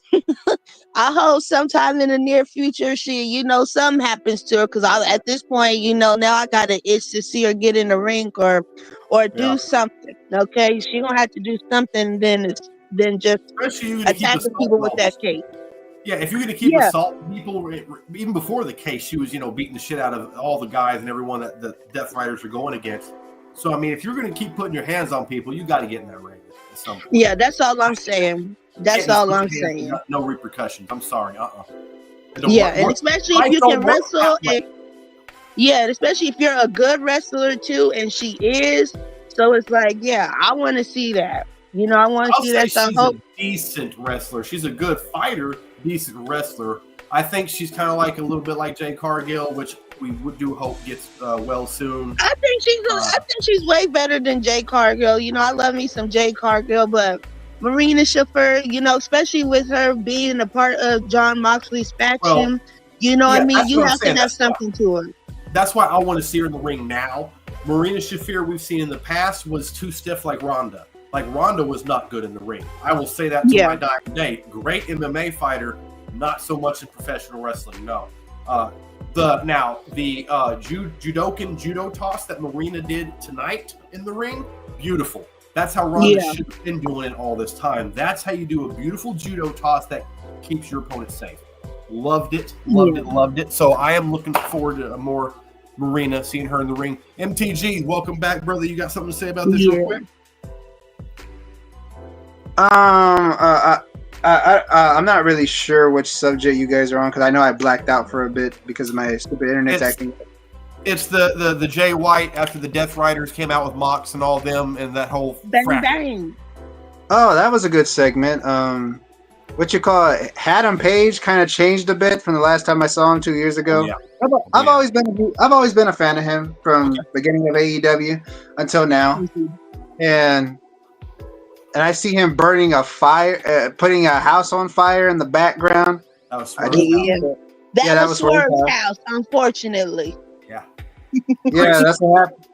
I hope sometime in the near future something happens to her, because at this point, now I got an itch to see her get in the ring or do something. Okay, she gonna have to do something then just attacking people with that case. Yeah, if you're gonna keep assaulting people, even before the case, she was beating the shit out of all the guys and everyone that the Death Riders were going against. So I mean, if you're gonna keep putting your hands on people, you got to get in that ring at some point. Yeah, that's all I'm saying. That's all I'm saying. No repercussions. I'm sorry. Yeah, and especially if you can wrestle. Especially if you're a good wrestler too, and she is. So it's like, I want to see that. I want to see that. She's a decent wrestler. She's a good fighter, decent wrestler. I think she's kind of like a little bit like Jade Cargill, which we do hope gets well soon. I think she's way better than Jade Cargill. I love me some Jade Cargill, but Marina Shafir, especially with her being a part of John Moxley's faction, I mean? You have to have something to her. That's why I want to see her in the ring now. Marina Shafir, we've seen in the past, was too stiff like Ronda. Like, Ronda was not good in the ring. I will say that to my dying day. Great MMA fighter, Not so much in professional wrestling, no. The Judokan judo toss that Marina did tonight in the ring, beautiful. That's how Ronda should have been doing it all this time. That's how you do a beautiful judo toss that keeps your opponent safe. Loved it. So I am looking forward to more Marina, seeing her in the ring. MTG, welcome back, brother. You got something to say about this real quick? I'm not really sure which subject you guys are on because I know I blacked out for a bit because of my stupid internet's acting. It's the Jay White after the Death Riders came out with Mox and all them and that whole bang. Oh, that was a good segment. What you call it? Adam Page kind of changed a bit from the last time I saw him 2 years ago. Yeah. I've always been a fan of him from the beginning of AEW until now, and I see him burning a fire, putting a house on fire in the background. That was that was Swerve's house, unfortunately. Yeah, that's what happens.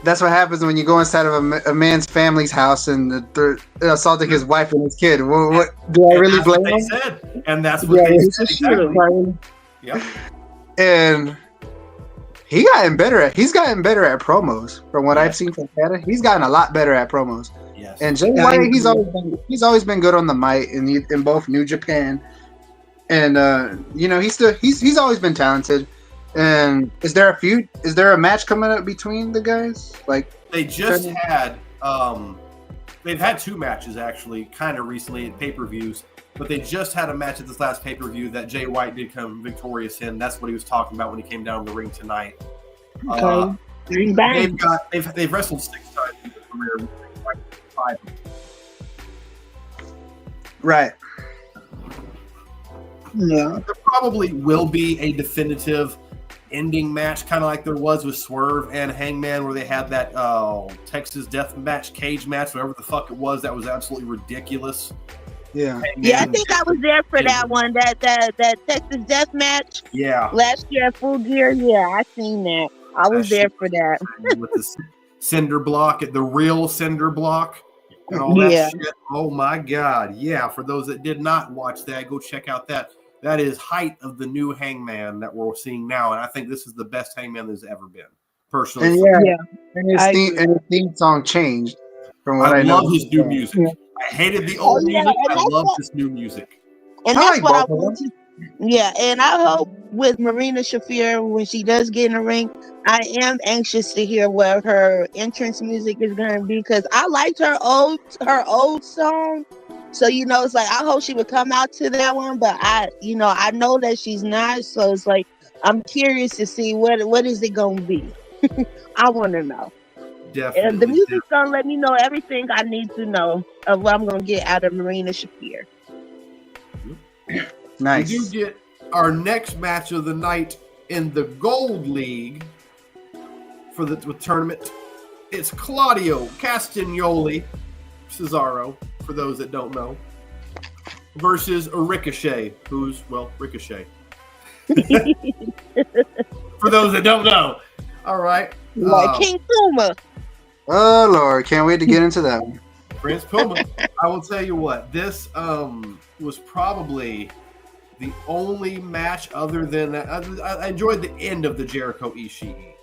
That's what happens when you go inside of a man's family's house and they're assaulting his wife and his kid. What do I really blame him? Said. And that's what they said. Exactly. Yep. And he's gotten better at promos. From what I've seen from Canada, he's gotten a lot better at promos. Yes. And Jay White, he's always been good on the mic in both New Japan, and he's always been talented. And is there a match coming up between the guys? Like they just had, they've had 2 matches actually, kind of recently at pay-per-views. But they just had a match at this last pay-per-view that Jay White did come victorious in. That's what he was talking about when he came down the ring tonight. They've wrestled 6 times in their career. 5. Right. Yeah. There probably will be a definitive ending match, kind of like there was with Swerve and Hangman, where they had that Texas Death Match cage match, whatever the fuck it was. That was absolutely ridiculous. Yeah. I think I was there for that one. That Texas Death Match. Yeah. Last year at Full Gear. Yeah, I seen that. I was there for that. With the cinder block, the real cinder block, and all that shit. Oh my God! Yeah. For those that did not watch that, go check out that. That is height of the new Hangman that we're seeing now, and I think this is the best Hangman there's ever been, personally. And his theme song changed from what I know. I love his new music. Yeah. I hated the old music. I love this new music. And that's what I want to. Yeah, and I hope with Marina Shafir, when she does get in the ring, I am anxious to hear what her entrance music is going to be because I liked her old song. So, it's like, I hope she would come out to that one, but I know that she's not. So it's like, I'm curious to see what is it going to be. I want to know. Definitely. And the music's going to let me know everything I need to know of what I'm going to get out of Marina Shafir. Nice. We do get our next match of the night in the Gold League for the tournament. It's Claudio Castagnoli, Cesaro, for those that don't know, versus Ricochet, who's, Ricochet. For those that don't know. All right. Like King Puma. Oh, Lord. Can't wait to get into that one. Prince Puma. I will tell you what. This was probably the only match other than that. I enjoyed the end of the Jericho Ishii.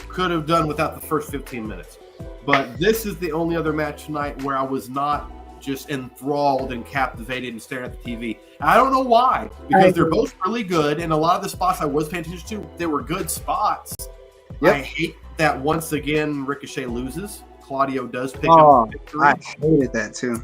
Could have done without the first 15 minutes. But this is the only other match tonight where I was not just enthralled and captivated and staring at the TV. I don't know why, because they're both really good, and a lot of the spots I was paying attention to, they were good spots. Yep. I hate that once again Ricochet loses. Claudio does pick up the victory. I hated that too.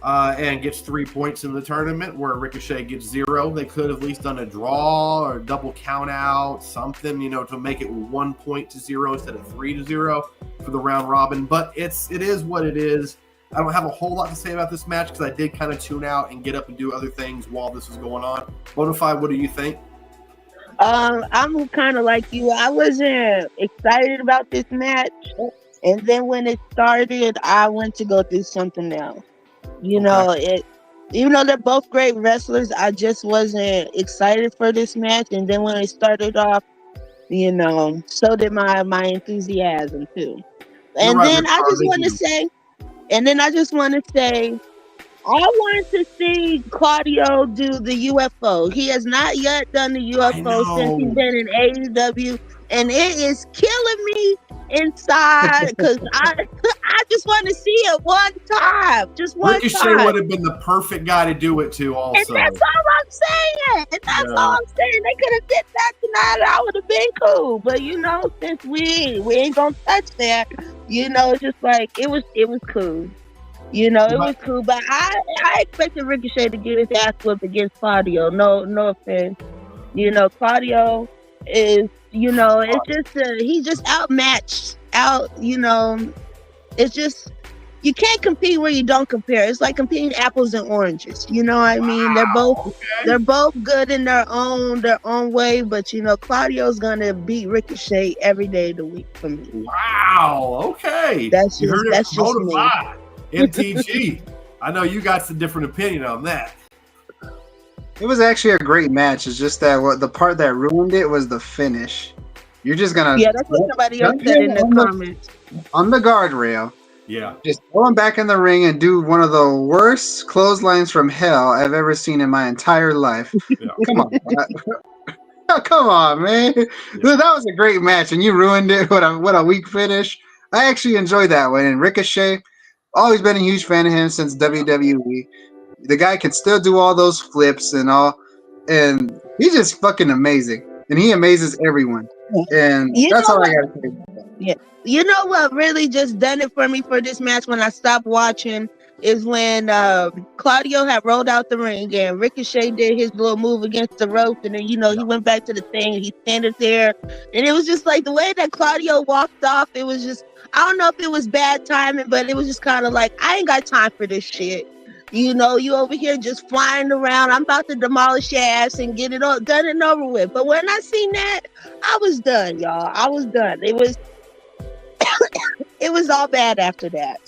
And gets 3 points in the tournament, where Ricochet gets 0. They could have at least done a draw or a double count out, something, to make it 1 point to 0 instead of 3 to 0 for the round robin. But it is what it is. I don't have a whole lot to say about this match because I did kind of tune out and get up and do other things while this was going on. Bonafide, what do you think? I'm kind of like you. I wasn't excited about this match, and then when it started, I went to go do something else. Even though they're both great wrestlers, I just wasn't excited for this match. And then when it started off, so did my enthusiasm too. And then I just want to say, want to see Claudio do the UFO. He has not yet done the UFO since he's been in AEW, and it is killing me inside because I just want to see it one time, just one Ricochet time. would have been the perfect guy to do it to, also. And that's all I'm saying. And that's all I'm saying. They could have did that tonight. I would have been cool. But since we ain't gonna touch that, it's just like it was cool. It was cool. But I expected Ricochet to get his ass whipped against Claudio. No offense. Claudio is, it's just he's just outmatched. It's just you can't compete where you don't compare. It's like competing apples and oranges. You know what I mean? They're both good in their own way, but Claudio's gonna beat Ricochet every day of the week for me. Wow. Okay. That's you heard just, it from MTG. I know you got some different opinion on that. It was actually a great match. It's just that the part that ruined it was the finish. You're just gonna that's what somebody else said in the comments. On the guardrail. Yeah. Just throw him back in the ring and do one of the worst clotheslines from hell I've ever seen in my entire life. Yeah. Come on. Come on, man. Yeah. That was a great match, and you ruined it. What a weak finish. I actually enjoyed that one. And Ricochet, always been a huge fan of him since WWE. The guy can still do all those flips and all, and he's just fucking amazing. And he amazes everyone. And that's all I gotta say about that. Yeah. You know what really just done it for me for this match when I stopped watching is when Claudio had rolled out the ring and Ricochet did his little move against the rope, and then he went back to the thing and he standed there, and it was just like the way that Claudio walked off. It was just, I don't know if it was bad timing, but it was just kind of like, I ain't got time for this shit. You over here just flying around. I'm about to demolish your ass and get it all done and over with. But when I seen that, I was done, y'all. I was done. It was it was all bad after that.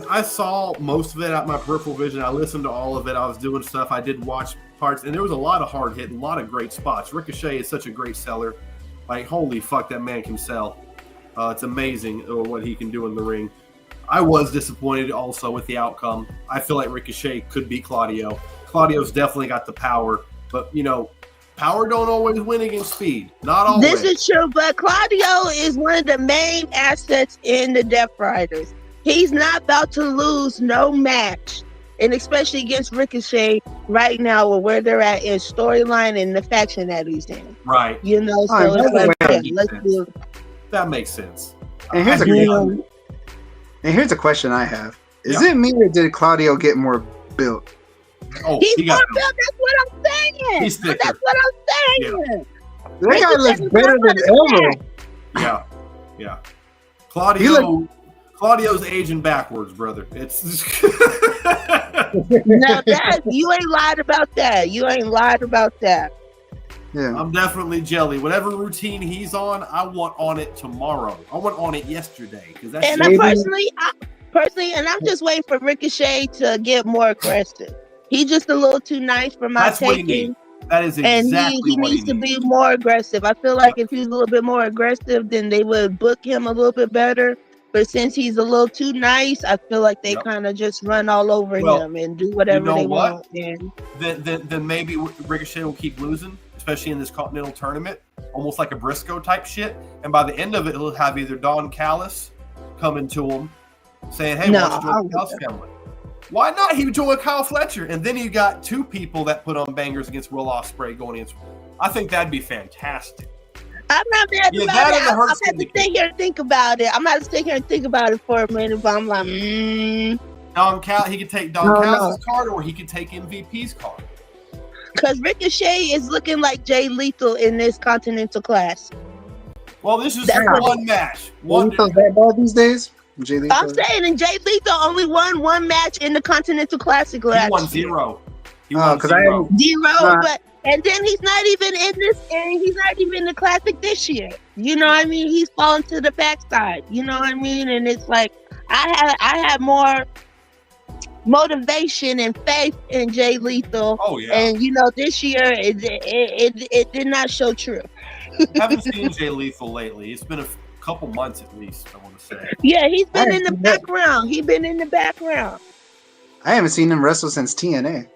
I saw most of it out my peripheral vision. I listened to all of it. I was doing stuff. I did watch parts, and there was a lot of hard hit, a lot of great spots. Ricochet is such a great seller. Like, holy fuck, that man can sell. It's amazing what he can do in the ring. I was disappointed also with the outcome. I feel like Ricochet could beat Claudio. Claudio's definitely got the power, but power don't always win against speed. Not always. This is true, but Claudio is one of the main assets in the Death Riders. He's not about to lose no match, and especially against Ricochet right now, where they're at in storyline and the faction that he's in. Right. So it's like, let's do it. That makes sense. And here's a question I have. Is it me or did Claudio get more built? Oh, he's more built. That's what I'm saying. He's thicker. That's what I'm saying. Yeah. That guy looks better than ever. Yeah. Claudio's aging backwards, brother. It's now that you ain't lied about that. Yeah. I'm definitely jelly. Whatever routine he's on, I want on it tomorrow. I want on it yesterday. And personally, and I'm just waiting for Ricochet to get more aggressive. He's just a little too nice for my taking. That is exactly he needs to be more aggressive. I feel like if he's a little bit more aggressive, then they would book him a little bit better. But since he's a little too nice, I feel like they kind of just run all over him and do whatever they want. And then maybe Ricochet will keep losing, especially in this Continental tournament, almost like a Briscoe type shit. And by the end of it, he'll have either Don Callis coming to him saying, "Hey, why don't you join the Callis family?" Why not? He would join Kyle Fletcher, and then you got two people that put on bangers against Will Ospreay going against. I think that'd be fantastic. I'm not mad about it. I'm going to sit here and think about it. I'm going to sit here and think about it for a minute, but I'm like, He could take Don Callis' card, or he could take MVP's card. Because Ricochet is looking like Jay Lethal in this Continental class. Well, this is one match. Lethal's that bad these days? I'm saying, and Jay Lethal only won one match in the Continental Classic last year. He won zero. But and then he's not even in this, and he's not even in the Classic this year. You know what I mean? He's fallen to the backside. You know what I mean? And it's like I had more motivation and faith in Jay Lethal. Oh yeah. And this year it did not show true. Haven't seen Jay Lethal lately. It's been a couple months at least, I want to say. Yeah, he's been in the background. I haven't seen him wrestle since TNA.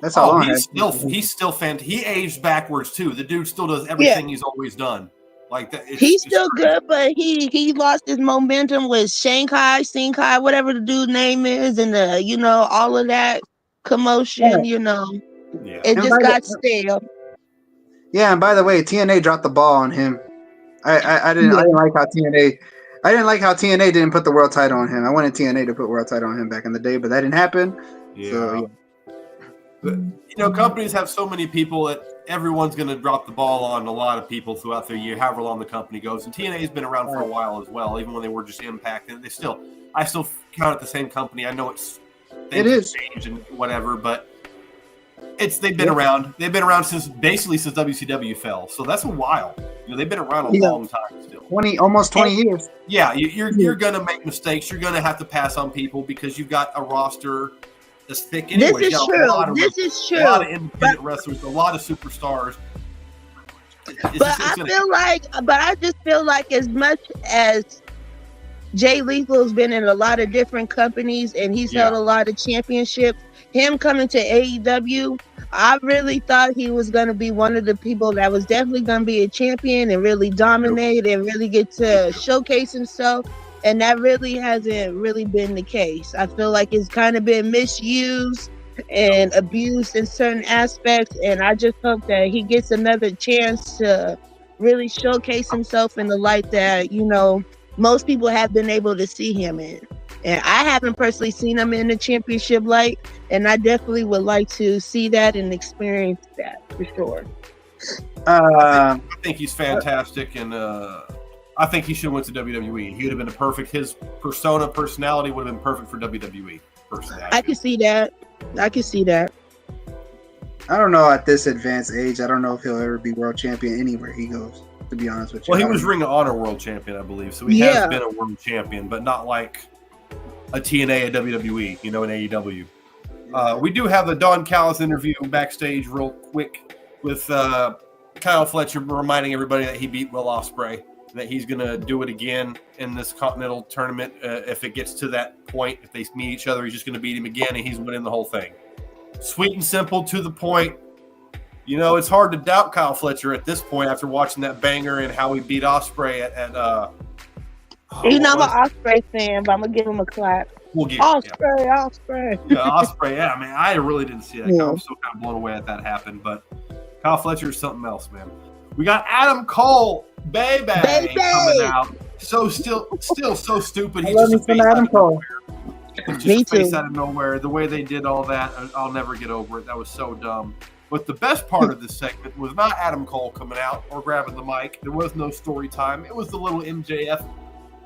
That's how long. He's still fantastic. He aged backwards too. The dude still does everything he's always done. Like that. He's still good, but he lost his momentum with Sinkai, whatever the dude's name is, and all of that commotion. Yeah. It just got stale. Yeah, and by the way, TNA dropped the ball on him. I didn't like how TNA. I didn't like how TNA didn't put the world title on him. I wanted TNA to put world title on him back in the day, but that didn't happen. Yeah. So, But, companies have so many people that everyone's going to drop the ball on a lot of people throughout their year, however long the company goes. And TNA has been around for a while as well, even when they were just Impact. And I still count it the same company. I know it is changed and whatever, but they've been around. They've been around since WCW fell. So that's a while. They've been around a long time still. Almost 20 years. Yeah, you're going to make mistakes. You're going to have to pass on people because you've got a roster that's thick anyway. This is true. This is true. A lot of independent wrestlers, a lot of superstars. I just feel like as much as Jay Lethal's been in a lot of different companies and he's held a lot of championships, him coming to AEW, I really thought he was going to be one of the people that was definitely going to be a champion and really dominate and really get to showcase himself. And that really hasn't really been the case. I feel like it's kind of been misused and abused in certain aspects. And I just hope that he gets another chance to really showcase himself in the light that, most people have been able to see him in. And I haven't personally seen him in the championship light. And I definitely would like to see that and experience that for sure. I think he's fantastic. And I think he should have went to WWE. He would have been his personality would have been perfect for WWE. Personality. I can see that. I don't know at this advanced age. I don't know if he'll ever be world champion anywhere he goes, to be honest with you. Well, he was Ring of Honor world champion, I believe. So he has been a world champion, but not like a TNA, a WWE, an AEW. We do have a Don Callis interview backstage real quick with Kyle Fletcher reminding everybody that he beat Will Ospreay. That he's going to do it again in this Continental tournament. If it gets to that point, if they meet each other, he's just going to beat him again, and he's winning the whole thing. Sweet and simple, to the point. It's hard to doubt Kyle Fletcher at this point after watching that banger and how he beat Ospreay at I'm an Ospreay fan, but I'm going to give him a clap. We'll give Ospreay. Yeah, Ospreay, yeah, man. I really didn't see that. I was so kind of blown away that happened, but Kyle Fletcher is something else, man. We got Adam Cole. Baby coming out. So still so stupid. He's just a face out of nowhere. He's just a face out of nowhere. The way they did all that, I'll never get over it. That was so dumb. But the best part of this segment was not Adam Cole coming out or grabbing the mic. There was no story time. It was the little MJF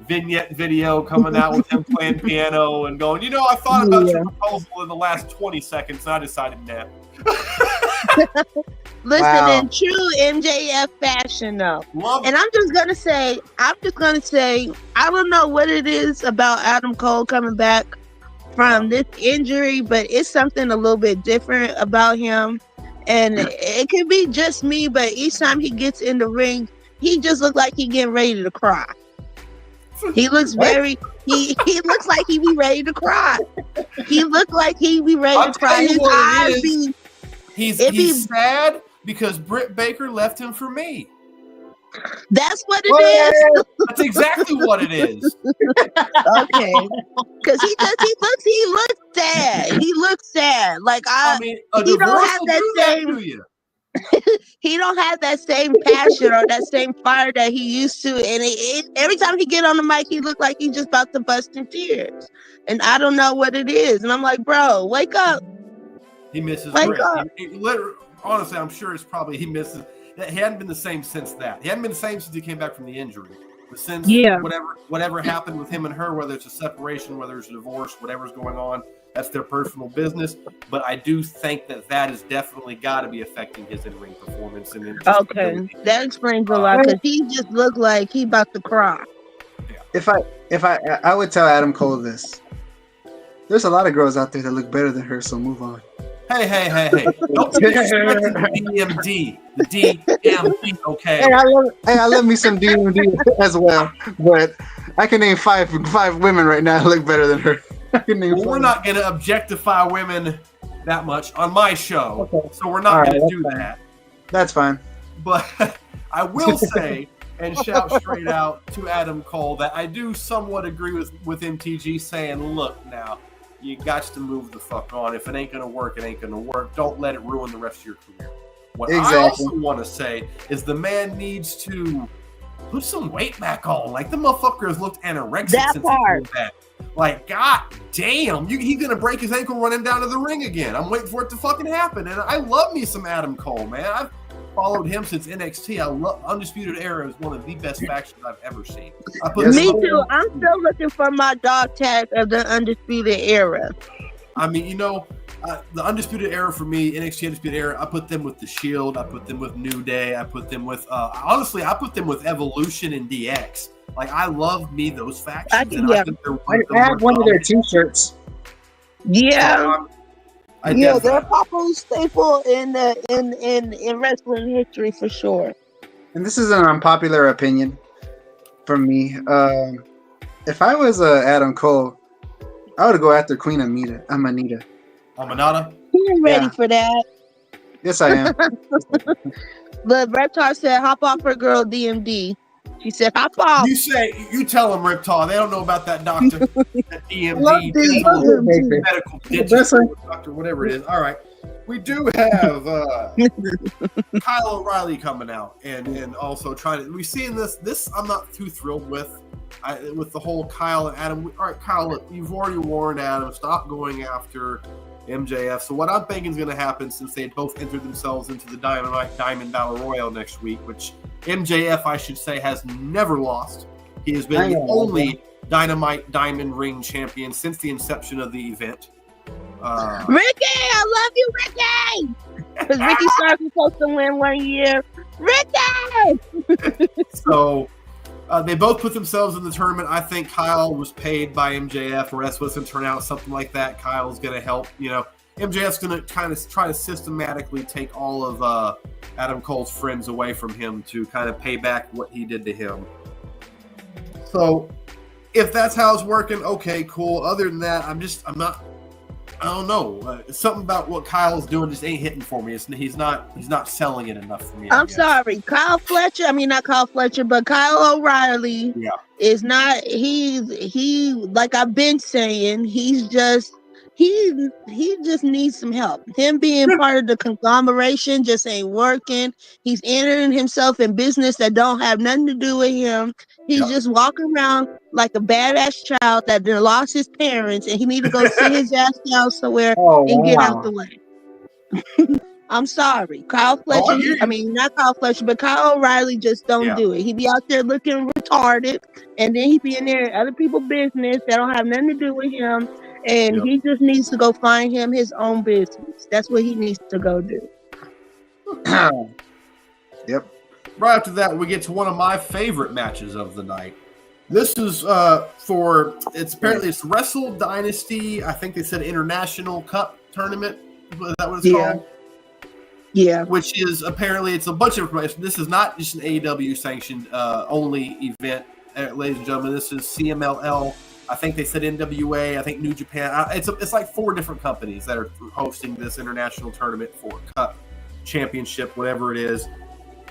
vignette video coming out with him playing piano and going, I thought about your proposal in the last 20 seconds and I decided nah. Listen, in true MJF fashion, though. And I'm just gonna say, I don't know what it is about Adam Cole coming back from this injury, but it's something a little bit different about him. And it could be just me, but each time he gets in the ring, he just looks like he getting ready to cry. He looks he looks like he be ready to cry. He looked like he be ready to cry. His eyes be. He's sad because Britt Baker left him for me. That's what it is. That's exactly what it is. Okay, because he looks sad. He looks sad. Like he don't have that same. He don't have that same passion or that same fire that he used to. And every time he get on the mic, he look like he's just about to bust in tears. And I don't know what it is. And I'm like, bro, wake up. He misses Britt. Honestly, I'm sure it's probably he misses. He hadn't been the same since that. He hadn't been the same since he came back from the injury. But since whatever happened with him and her, whether it's a separation, whether it's a divorce, whatever's going on, that's their personal business. But I do think that has definitely got to be affecting his in-ring performance. And that explains a lot because he just looked like he about to cry. Yeah. If I would tell Adam Cole this, there's a lot of girls out there that look better than her, so move on. Hey. Don't disrespect the DMD. The DMD, okay. I love me some DMD as well. But I can name five women right now that look better than her. Well, we're not going to objectify women that much on my show, so we're not All right, going to do that's fine. that. That's fine. But I will say and shout straight out to Adam Cole that I do somewhat agree with MTG saying, look now, you got to move the fuck on. If it ain't going to work, it ain't going to work. Don't let it ruin the rest of your career. What I also want to say is the man needs to put some weight back on. Like, the motherfucker has looked anorexic That since part. he came back. Like, god damn, he's going to break his ankle running down to the ring again. I'm waiting for it to fucking happen. And I love me some Adam Cole, man. I've followed him since NXT. I love Undisputed Era is one of the best factions I've ever seen. Me too. I'm still looking for my dog tag of the Undisputed Era. I mean, you know, the Undisputed Era for me, NXT Undisputed Era, I put them with The Shield. I put them with New Day. I put them with, honestly, I put them with Evolution and DX. Like, I love me those factions. I think they're I have one of their t-shirts. Yeah. They're a popular staple in wrestling history for sure. And this is an unpopular opinion from me. If I was Adam Cole, I would go after Queen Amanita. Amanita? You ain't ready for that. Yes, I am. The Reptar said, hop off her girl DMD. She said, hop off. You tell them, Reptar. They don't know about that doctor. That DMD. Medical dentist, doctor, whatever it is. All right. We do have Kyle O'Reilly coming out and also trying to. We've seen this I'm not too thrilled with the whole Kyle and Adam. All right, Kyle, look, you've already warned Adam, stop going after MJF. So what I'm thinking is going to happen, since they had both entered themselves into the Diamond Battle Royal next week, which MJF, I should say, has never lost. He has been the only Dynamite Diamond Ring champion since the inception of the event. Ricky, I love you, Ricky. Because Ricky Starks was supposed to win 1 year. Ricky. So they both put themselves in the tournament. I think Kyle was paid by MJF, or else wasn't turn out something like that. Kyle's going to help. You know, MJF's going to kind of try to systematically take all of Adam Cole's friends away from him to kind of pay back what he did to him. So if that's how it's working, okay, cool. Other than that, I don't know. Something about what Kyle's doing just ain't hitting for me. He's not selling it enough for me. I'm sorry. Not Kyle Fletcher, but Kyle O'Reilly is not, he like I've been saying, he just needs some help. Him being part of the conglomeration just ain't working. He's entering himself in business that don't have nothing to do with him. He's just walking around like a badass child that lost his parents, and he need to go sit his ass down somewhere and get out the way. I'm sorry. Kyle Fletcher, not Kyle Fletcher, but Kyle O'Reilly just don't do it. He be out there looking retarded, and then he be in there in other people's business that don't have nothing to do with him, and he just needs to go find him his own business. That's what he needs to go do. Yep. Right after that, we get to one of my favorite matches of the night. This is it's Wrestle Dynasty. I think they said International Cup Tournament. Is that what it's called? Yeah. Which is apparently it's a bunch of information. This is not just an AEW sanctioned only event, ladies and gentlemen. This is CMLL. I think they said NWA. I think New Japan. It's like 4 different companies that are hosting this international tournament for Cup Championship, whatever it is.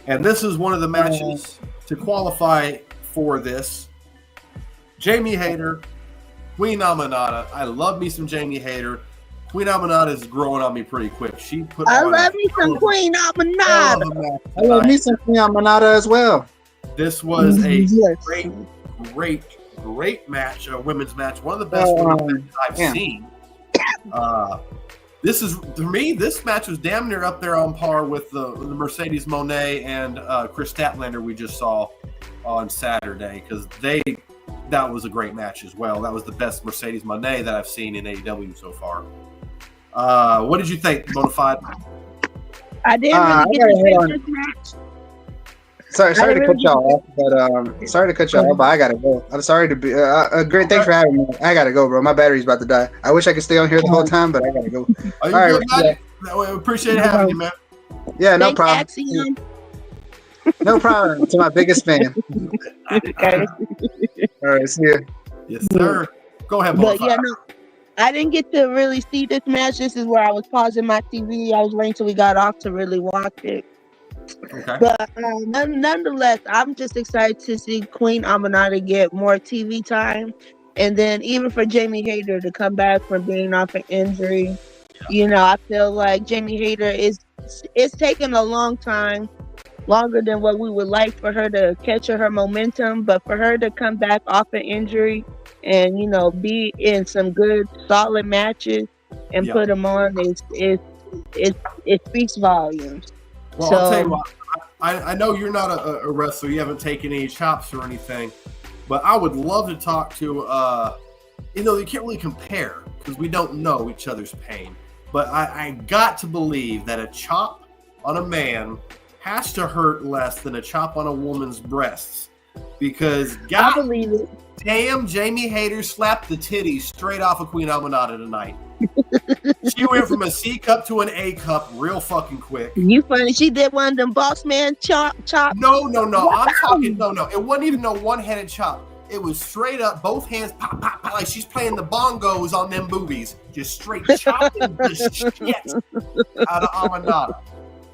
And this is one of the matches to qualify for this. Jamie Hayter, Queen Amanita. I love me some Jamie Hayter. Queen Amanita is growing on me pretty quick. I love me some Queen Amanita. I love me some Queen Amanita as well. This was a great match, a women's match. One of the best women's matches I've seen. This match was damn near up there on par with the Mercedes Moné and Chris Statlander we just saw on Saturday, because that was a great match as well. That was the best Mercedes Moné that I've seen in AEW so far. What did you think, Bonafide? I didn't really get to see this match. Sorry to cut y'all off, but I gotta go. I'm sorry to be. Great, thanks for having me. I gotta go, bro. My battery's about to die. I wish I could stay on here the whole time, but I gotta go. All right, we appreciate having you, man. Yeah, no problem. No problem. To my biggest fan. Okay. All right, see you. Yes, sir. Go ahead, But I didn't get to really see this match. This is where I was pausing my TV. I was waiting till we got off to really watch it. Okay. But nonetheless, I'm just excited to see Queen Aminata get more TV time. And then even for Jamie Hayter to come back from being off an injury. You know, I feel like Jamie Hayter it's taken a long time, longer than what we would like for her to catch her momentum, but for her to come back off an injury and, you know, be in some good solid matches and put them on it speaks volumes. Well, I'll tell you what, I know you're not a wrestler, you haven't taken any chops or anything, but I would love to talk to you know, you can't really compare because we don't know each other's pain. But I got to believe that a chop on a man has to hurt less than a chop on a woman's breasts. Because I believe it. Damn, Jamie Hayter slapped the titties straight off of Queen Aminata tonight. She went from a C cup to an A cup real fucking quick. You funny. She did one of them boss man chop. No. I'm talking, no. It wasn't even no one-handed chop. It was straight up, both hands, pop, pop, pop, like she's playing the bongos on them boobies. Just straight chopping the shit out of Aminata.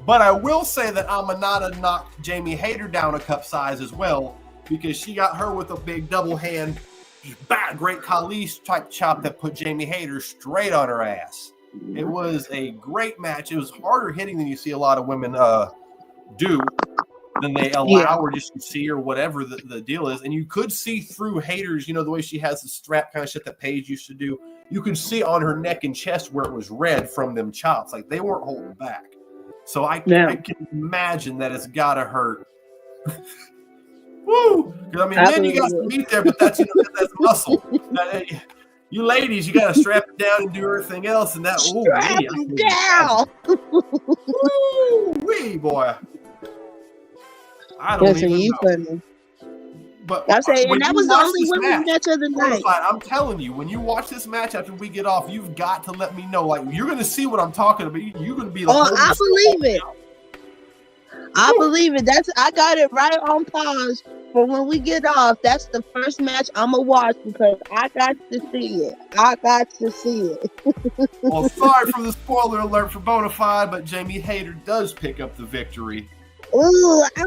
But I will say that Aminata knocked Jamie Hayter down a cup size as well, because she got her with a big double hand, great Khali type chop that put Jamie Hayter straight on her ass. It was a great match. It was harder hitting than you see a lot of women do. Than they allow or just see or whatever the deal is. And you could see through Hayter's, you know, the way she has the strap kind of shit that Paige used to do. You could see on her neck and chest where it was red from them chops. Like they weren't holding back. So I can imagine that it's got to hurt. Woo! Because I mean, then you got some meat there, but that's, you know, that's muscle. You ladies, you got to strap it down and do everything else. And that, strap it down. Wee, boy. I don't even know. Funny. But I'm saying, and that was the only women's match of the night. I'm telling you, when you watch this match after we get off, you've got to let me know. Like, you're going to see what I'm talking about. You're going to be like, I believe it. I believe it. I got it right on pause for when we get off. That's the first match I'm going to watch because I got to see it. Well, sorry for the spoiler alert for Bonafide, but Jamie Hayter does pick up the victory. Ooh, I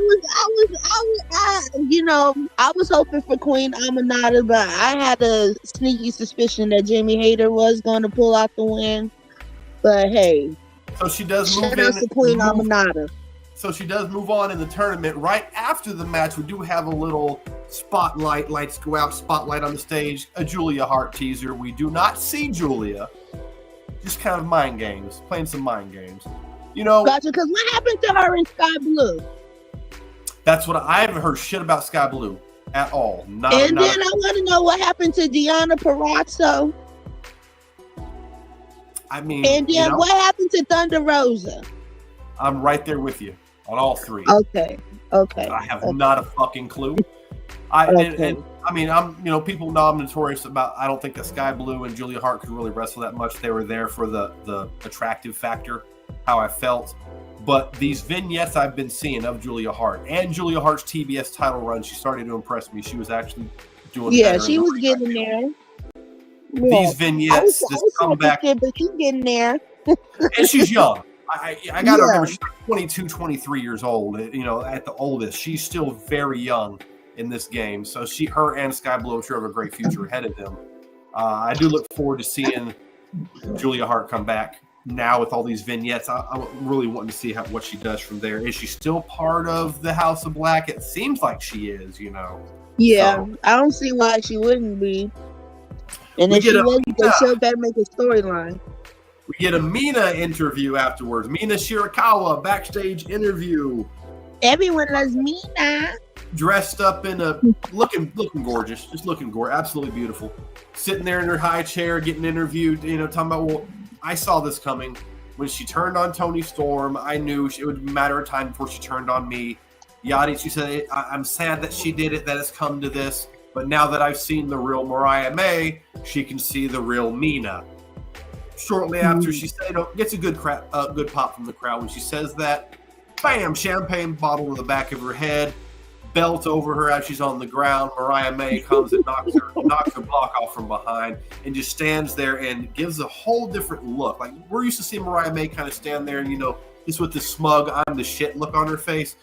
was hoping for Queen Aminata, but I had a sneaky suspicion that Jamie Hayter was going to pull out the win. But hey, so she does move in. To Queen Aminata. So she does move on in the tournament. Right after the match, we do have a little spotlight, lights go out, spotlight on the stage, a Julia Hart teaser. We do not see Julia, just kind of mind games, playing some mind games. You know, gotcha. Because what happened to her in Sky Blue? That's what I haven't heard shit about Sky Blue at all. Then I want to know what happened to Deonna Purrazzo. I mean, and then what happened to Thunder Rosa? I'm right there with you on all three. Okay. I have not a fucking clue. And I mean, people know I'm notorious about. I don't think that Sky Blue and Julia Hart could really wrestle that much. They were there for the attractive factor. How I felt, but these vignettes I've been seeing of Julia Hart and Julia Hart's TBS title run, she started to impress me. She was actually doing better. She was getting there. These vignettes, this comeback, but she's getting there. And she's young. I got to remember, she's 22, 23 years old. You know, at the oldest, she's still very young in this game. So her and Sky Blue, I'm sure, have a great future ahead of them. I do look forward to seeing Julia Hart come back. Now with all these vignettes, I'm really wanting to see what she does from there. Is she still part of the House of Black? It seems like she is, you know. Yeah, so, I don't see why she wouldn't be. And if she wasn't, they still better make a storyline. We get a Mina interview afterwards. Mina Shirakawa backstage interview. Everyone loves Mina. Dressed up in a looking gorgeous, just looking gorgeous, absolutely beautiful. Sitting there in her high chair, getting interviewed. You know, talking about I saw this coming. When she turned on Toni Storm, I knew it would be a matter of time before she turned on me. Yadi, she said, I'm sad that she did it, that it's come to this. But now that I've seen the real Mariah May, she can see the real Mina. Shortly after she said, gets a good pop from the crowd when she says that. Bam, champagne bottle to the back of her head. belt over her as she's on the ground. Mariah May comes and knocks her block off from behind and just stands there and gives a whole different look. Like, we're used to seeing Mariah May kind of stand there and, just with this smug, I'm the shit look on her face.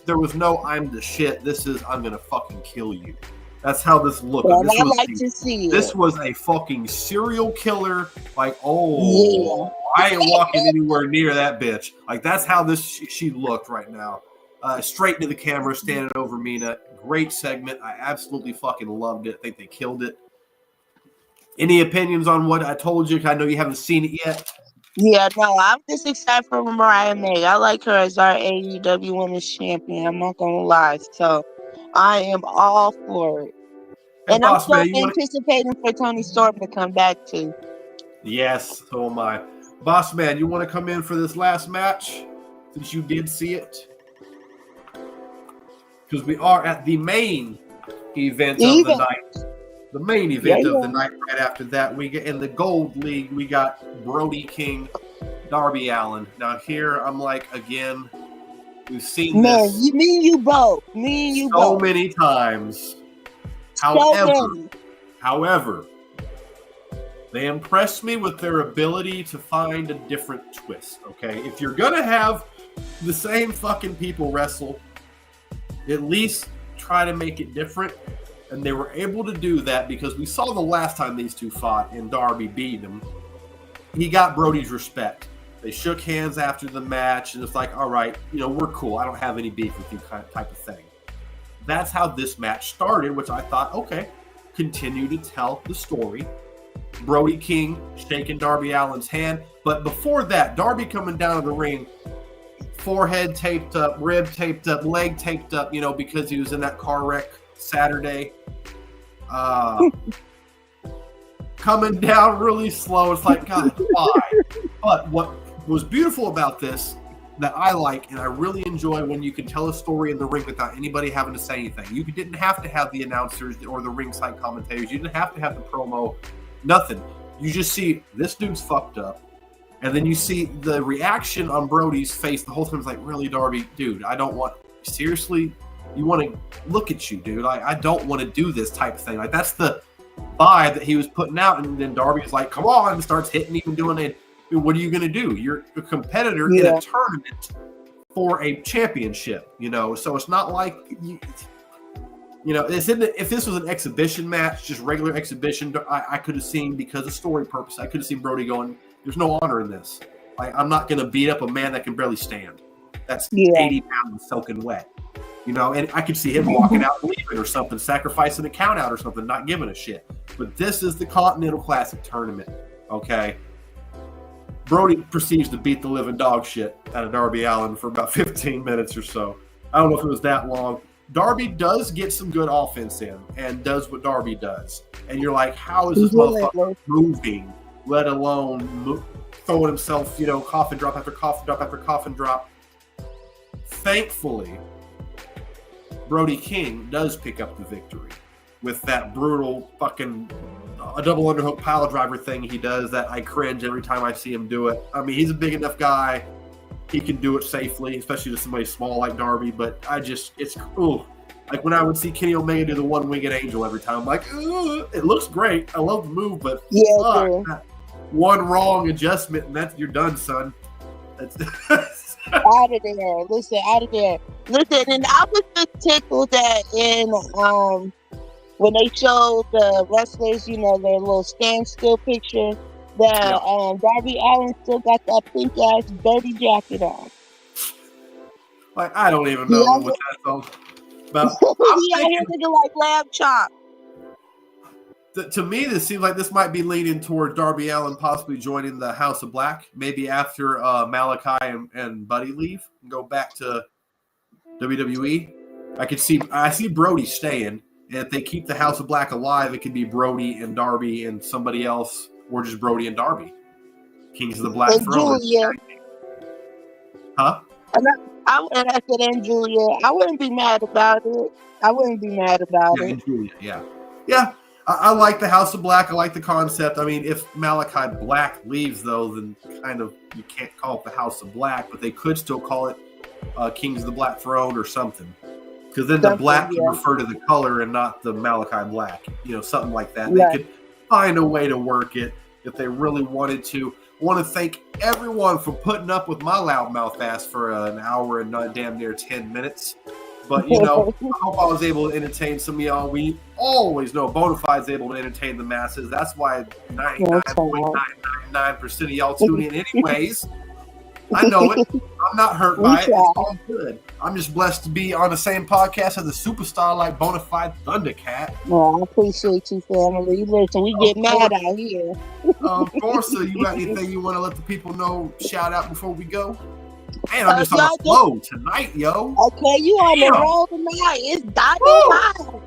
There was no I'm the shit. This is, I'm going to fucking kill you. That's how this looked. Well, I like to see it. This was a fucking serial killer. Like, I ain't walking anywhere near that bitch. Like, that's how she looked right now. Straight into the camera, standing over Mina. Great segment. I absolutely fucking loved it. I think they killed it. Any opinions on what I told you? I know you haven't seen it yet. Yeah, no, I'm just excited for Mariah May. I like her as our AEW Women's Champion. I'm not gonna lie. So I am all for it. And I'm still anticipating for Toni Storm to come back too. Yes, so am I. Boss Man, you want to come in for this last match since you did see it? Because we are at the main event of the night. The main event of the night. Right after that, we get in the Gold League. We got Brody King, Darby Allin. Now here, I'm like, again, we've seen this. Me and you both. So many times. However, they impressed me with their ability to find a different twist. Okay, if you're gonna have the same fucking people wrestle, at least try to make it different. And they were able to do that because we saw the last time these two fought and Darby beat him. He got Brody's respect. They shook hands after the match and it's like, all right, we're cool. I don't have any beef with you type of thing. That's how this match started, which I thought, okay, continue to tell the story. Brody King shaking Darby Allin's hand. But before that, Darby coming down to the ring, forehead taped up, rib taped up, leg taped up, because he was in that car wreck Saturday. Coming down really slow. It's like, God, why? But what was beautiful about this that I like and I really enjoy when you can tell a story in the ring without anybody having to say anything. You didn't have to have the announcers or the ringside commentators. You didn't have to have the promo. Nothing. You just see this dude's fucked up. And then you see the reaction on Brody's face the whole time. It's like, really, Darby? Dude, I don't want... Seriously? You want to look at you, dude. I don't want to do this type of thing. Like, that's the vibe that he was putting out. And then Darby's like, come on, and starts hitting, even doing it. What are you going to do? You're a competitor in a tournament for a championship, So it's not like, if this was an exhibition match, just regular exhibition, I could have seen, because of story purpose, I could have seen Brody going, there's no honor in this. I'm not going to beat up a man that can barely stand. That's 80 pounds soaking wet. And I could see him walking out leaving or something, sacrificing a count out or something, not giving a shit. But this is the Continental Classic tournament, okay? Brody proceeds to beat the living dog shit out of Darby Allin for about 15 minutes or so. I don't know if it was that long. Darby does get some good offense in and does what Darby does. And you're like, how is this motherfucker moving, let alone throwing himself, coffin drop after coffin drop after coffin drop? Thankfully, Brody King does pick up the victory with that brutal fucking a double underhook pile driver thing he does that I cringe every time I see him do it. I mean, he's a big enough guy. He can do it safely, especially to somebody small like Darby, but it's cool. Like when I would see Kenny Omega do the one-winged angel every time, I'm like, it looks great. I love the move, but fuck, one wrong adjustment and you're done, son. Out of there. Listen, out of there. Listen, and I was just tickled that when they showed the wrestlers, their little standstill picture, that Darby Allin still got that pink ass dirty jacket on. Like, I don't even know what that's all about. He out here looking like lamb chop. To me, this seems like this might be leaning toward Darby Allin possibly joining the House of Black, maybe after Malachi and Buddy leave and go back to WWE. I see Brody staying, and if they keep the House of Black alive, it could be Brody and Darby and somebody else, or just Brody and Darby. Kings of the Black Throne. Julia. Huh? And I said, and Julia. I wouldn't be mad about it. And Julia, yeah. I like the House of Black. I like the concept. I mean, if Malachi Black leaves, though, then kind of you can't call it the House of Black, but they could still call it Kings of the Black Throne or something. because then the Something, black can yeah. refer to the color and not the Malachi black. Something like that. Right. They could find a way to work it if they really wanted to. I want to thank everyone for putting up with my loudmouth ass for an hour and damn near 10 minutes. But, I hope I was able to entertain some of y'all. We always know Bonafide is able to entertain the masses. That's why 99.999% of y'all tune in anyways. I know it. I'm not hurt by it. It's all good. I'm just blessed to be on the same podcast as a superstar like Bonafide Thundercat. Well, I appreciate you, family. Listen, we get mad out here. Of course. So you got anything you want to let the people know, shout out before we go? Man, I'm just on a flow tonight, yo. Okay, you on the road tonight. It's dynamite.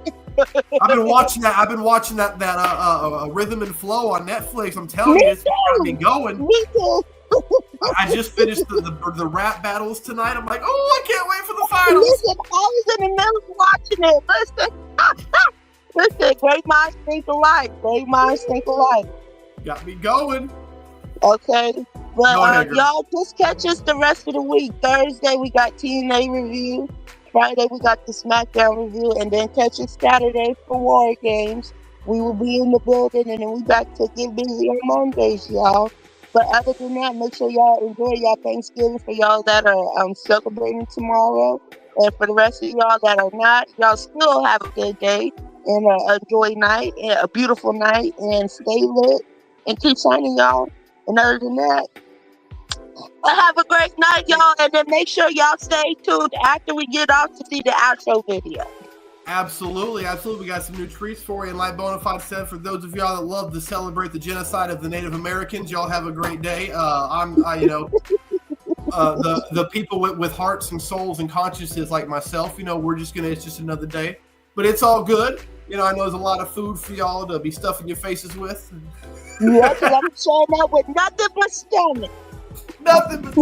I've been watching that Rhythm and Flow on Netflix. I'm telling you, it's got me going. Me too. I just finished the rap battles tonight. I'm like, I can't wait for the finals. Listen, I was in the middle of watching it. Listen, great minds think alike. Great minds think alike. Got me going. Okay. But Go ahead, y'all just catch us the rest of the week. Thursday we got TNA review. Friday we got the SmackDown review, and then catch us Saturday for War Games. We will be in the building, and then we back to get busy on Mondays, y'all. But other than that, make sure y'all enjoy y'all Thanksgiving for y'all that are celebrating tomorrow, and for the rest of y'all that are not, y'all still have a good day and a joy night and a beautiful night, and stay lit and keep shining, y'all. And other than that, have a great night, y'all, and then make sure y'all stay tuned after we get off to see the outro video. Absolutely. We got some new treats for you. And like Bonafide said, for those of y'all that love to celebrate the genocide of the Native Americans, y'all have a great day. The people with hearts and souls and consciences like myself, it's just another day. But it's all good. I know there's a lot of food for y'all to be stuffing your faces with. Yeah, because I'm showing up with nothing but stomach. Nothing but...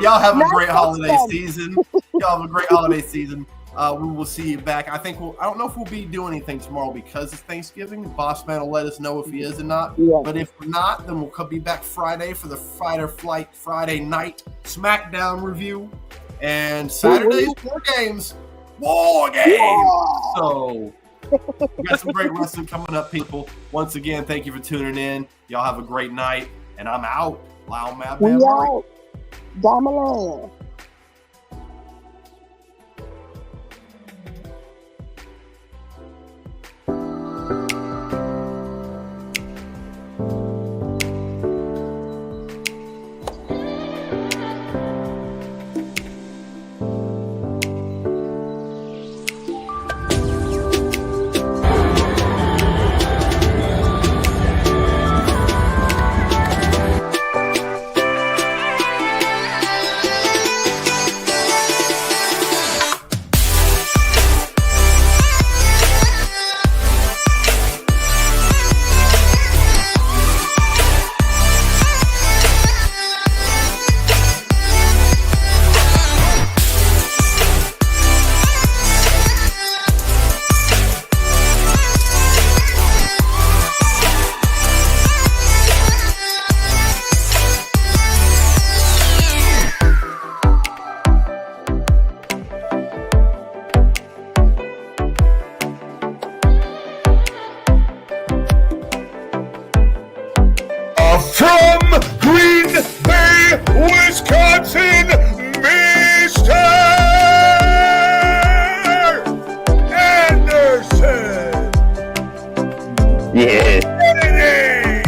y'all have a great holiday season. Y'all have a great holiday season. We will see you back. I don't know if we'll be doing anything tomorrow because it's Thanksgiving. Boss Man will let us know if he is or not. Yeah. But if we're not, then we'll be back Friday for the Fight or Flight Friday night SmackDown review. And Saturday's War Games. So we got some great wrestling coming up, people. Once again, thank you for tuning in. Y'all have a great night. And I'm out. Loud Mad We Man. out. Dominaland. From Green Bay, Wisconsin, Mr. Anderson. Yeah. Kennedy.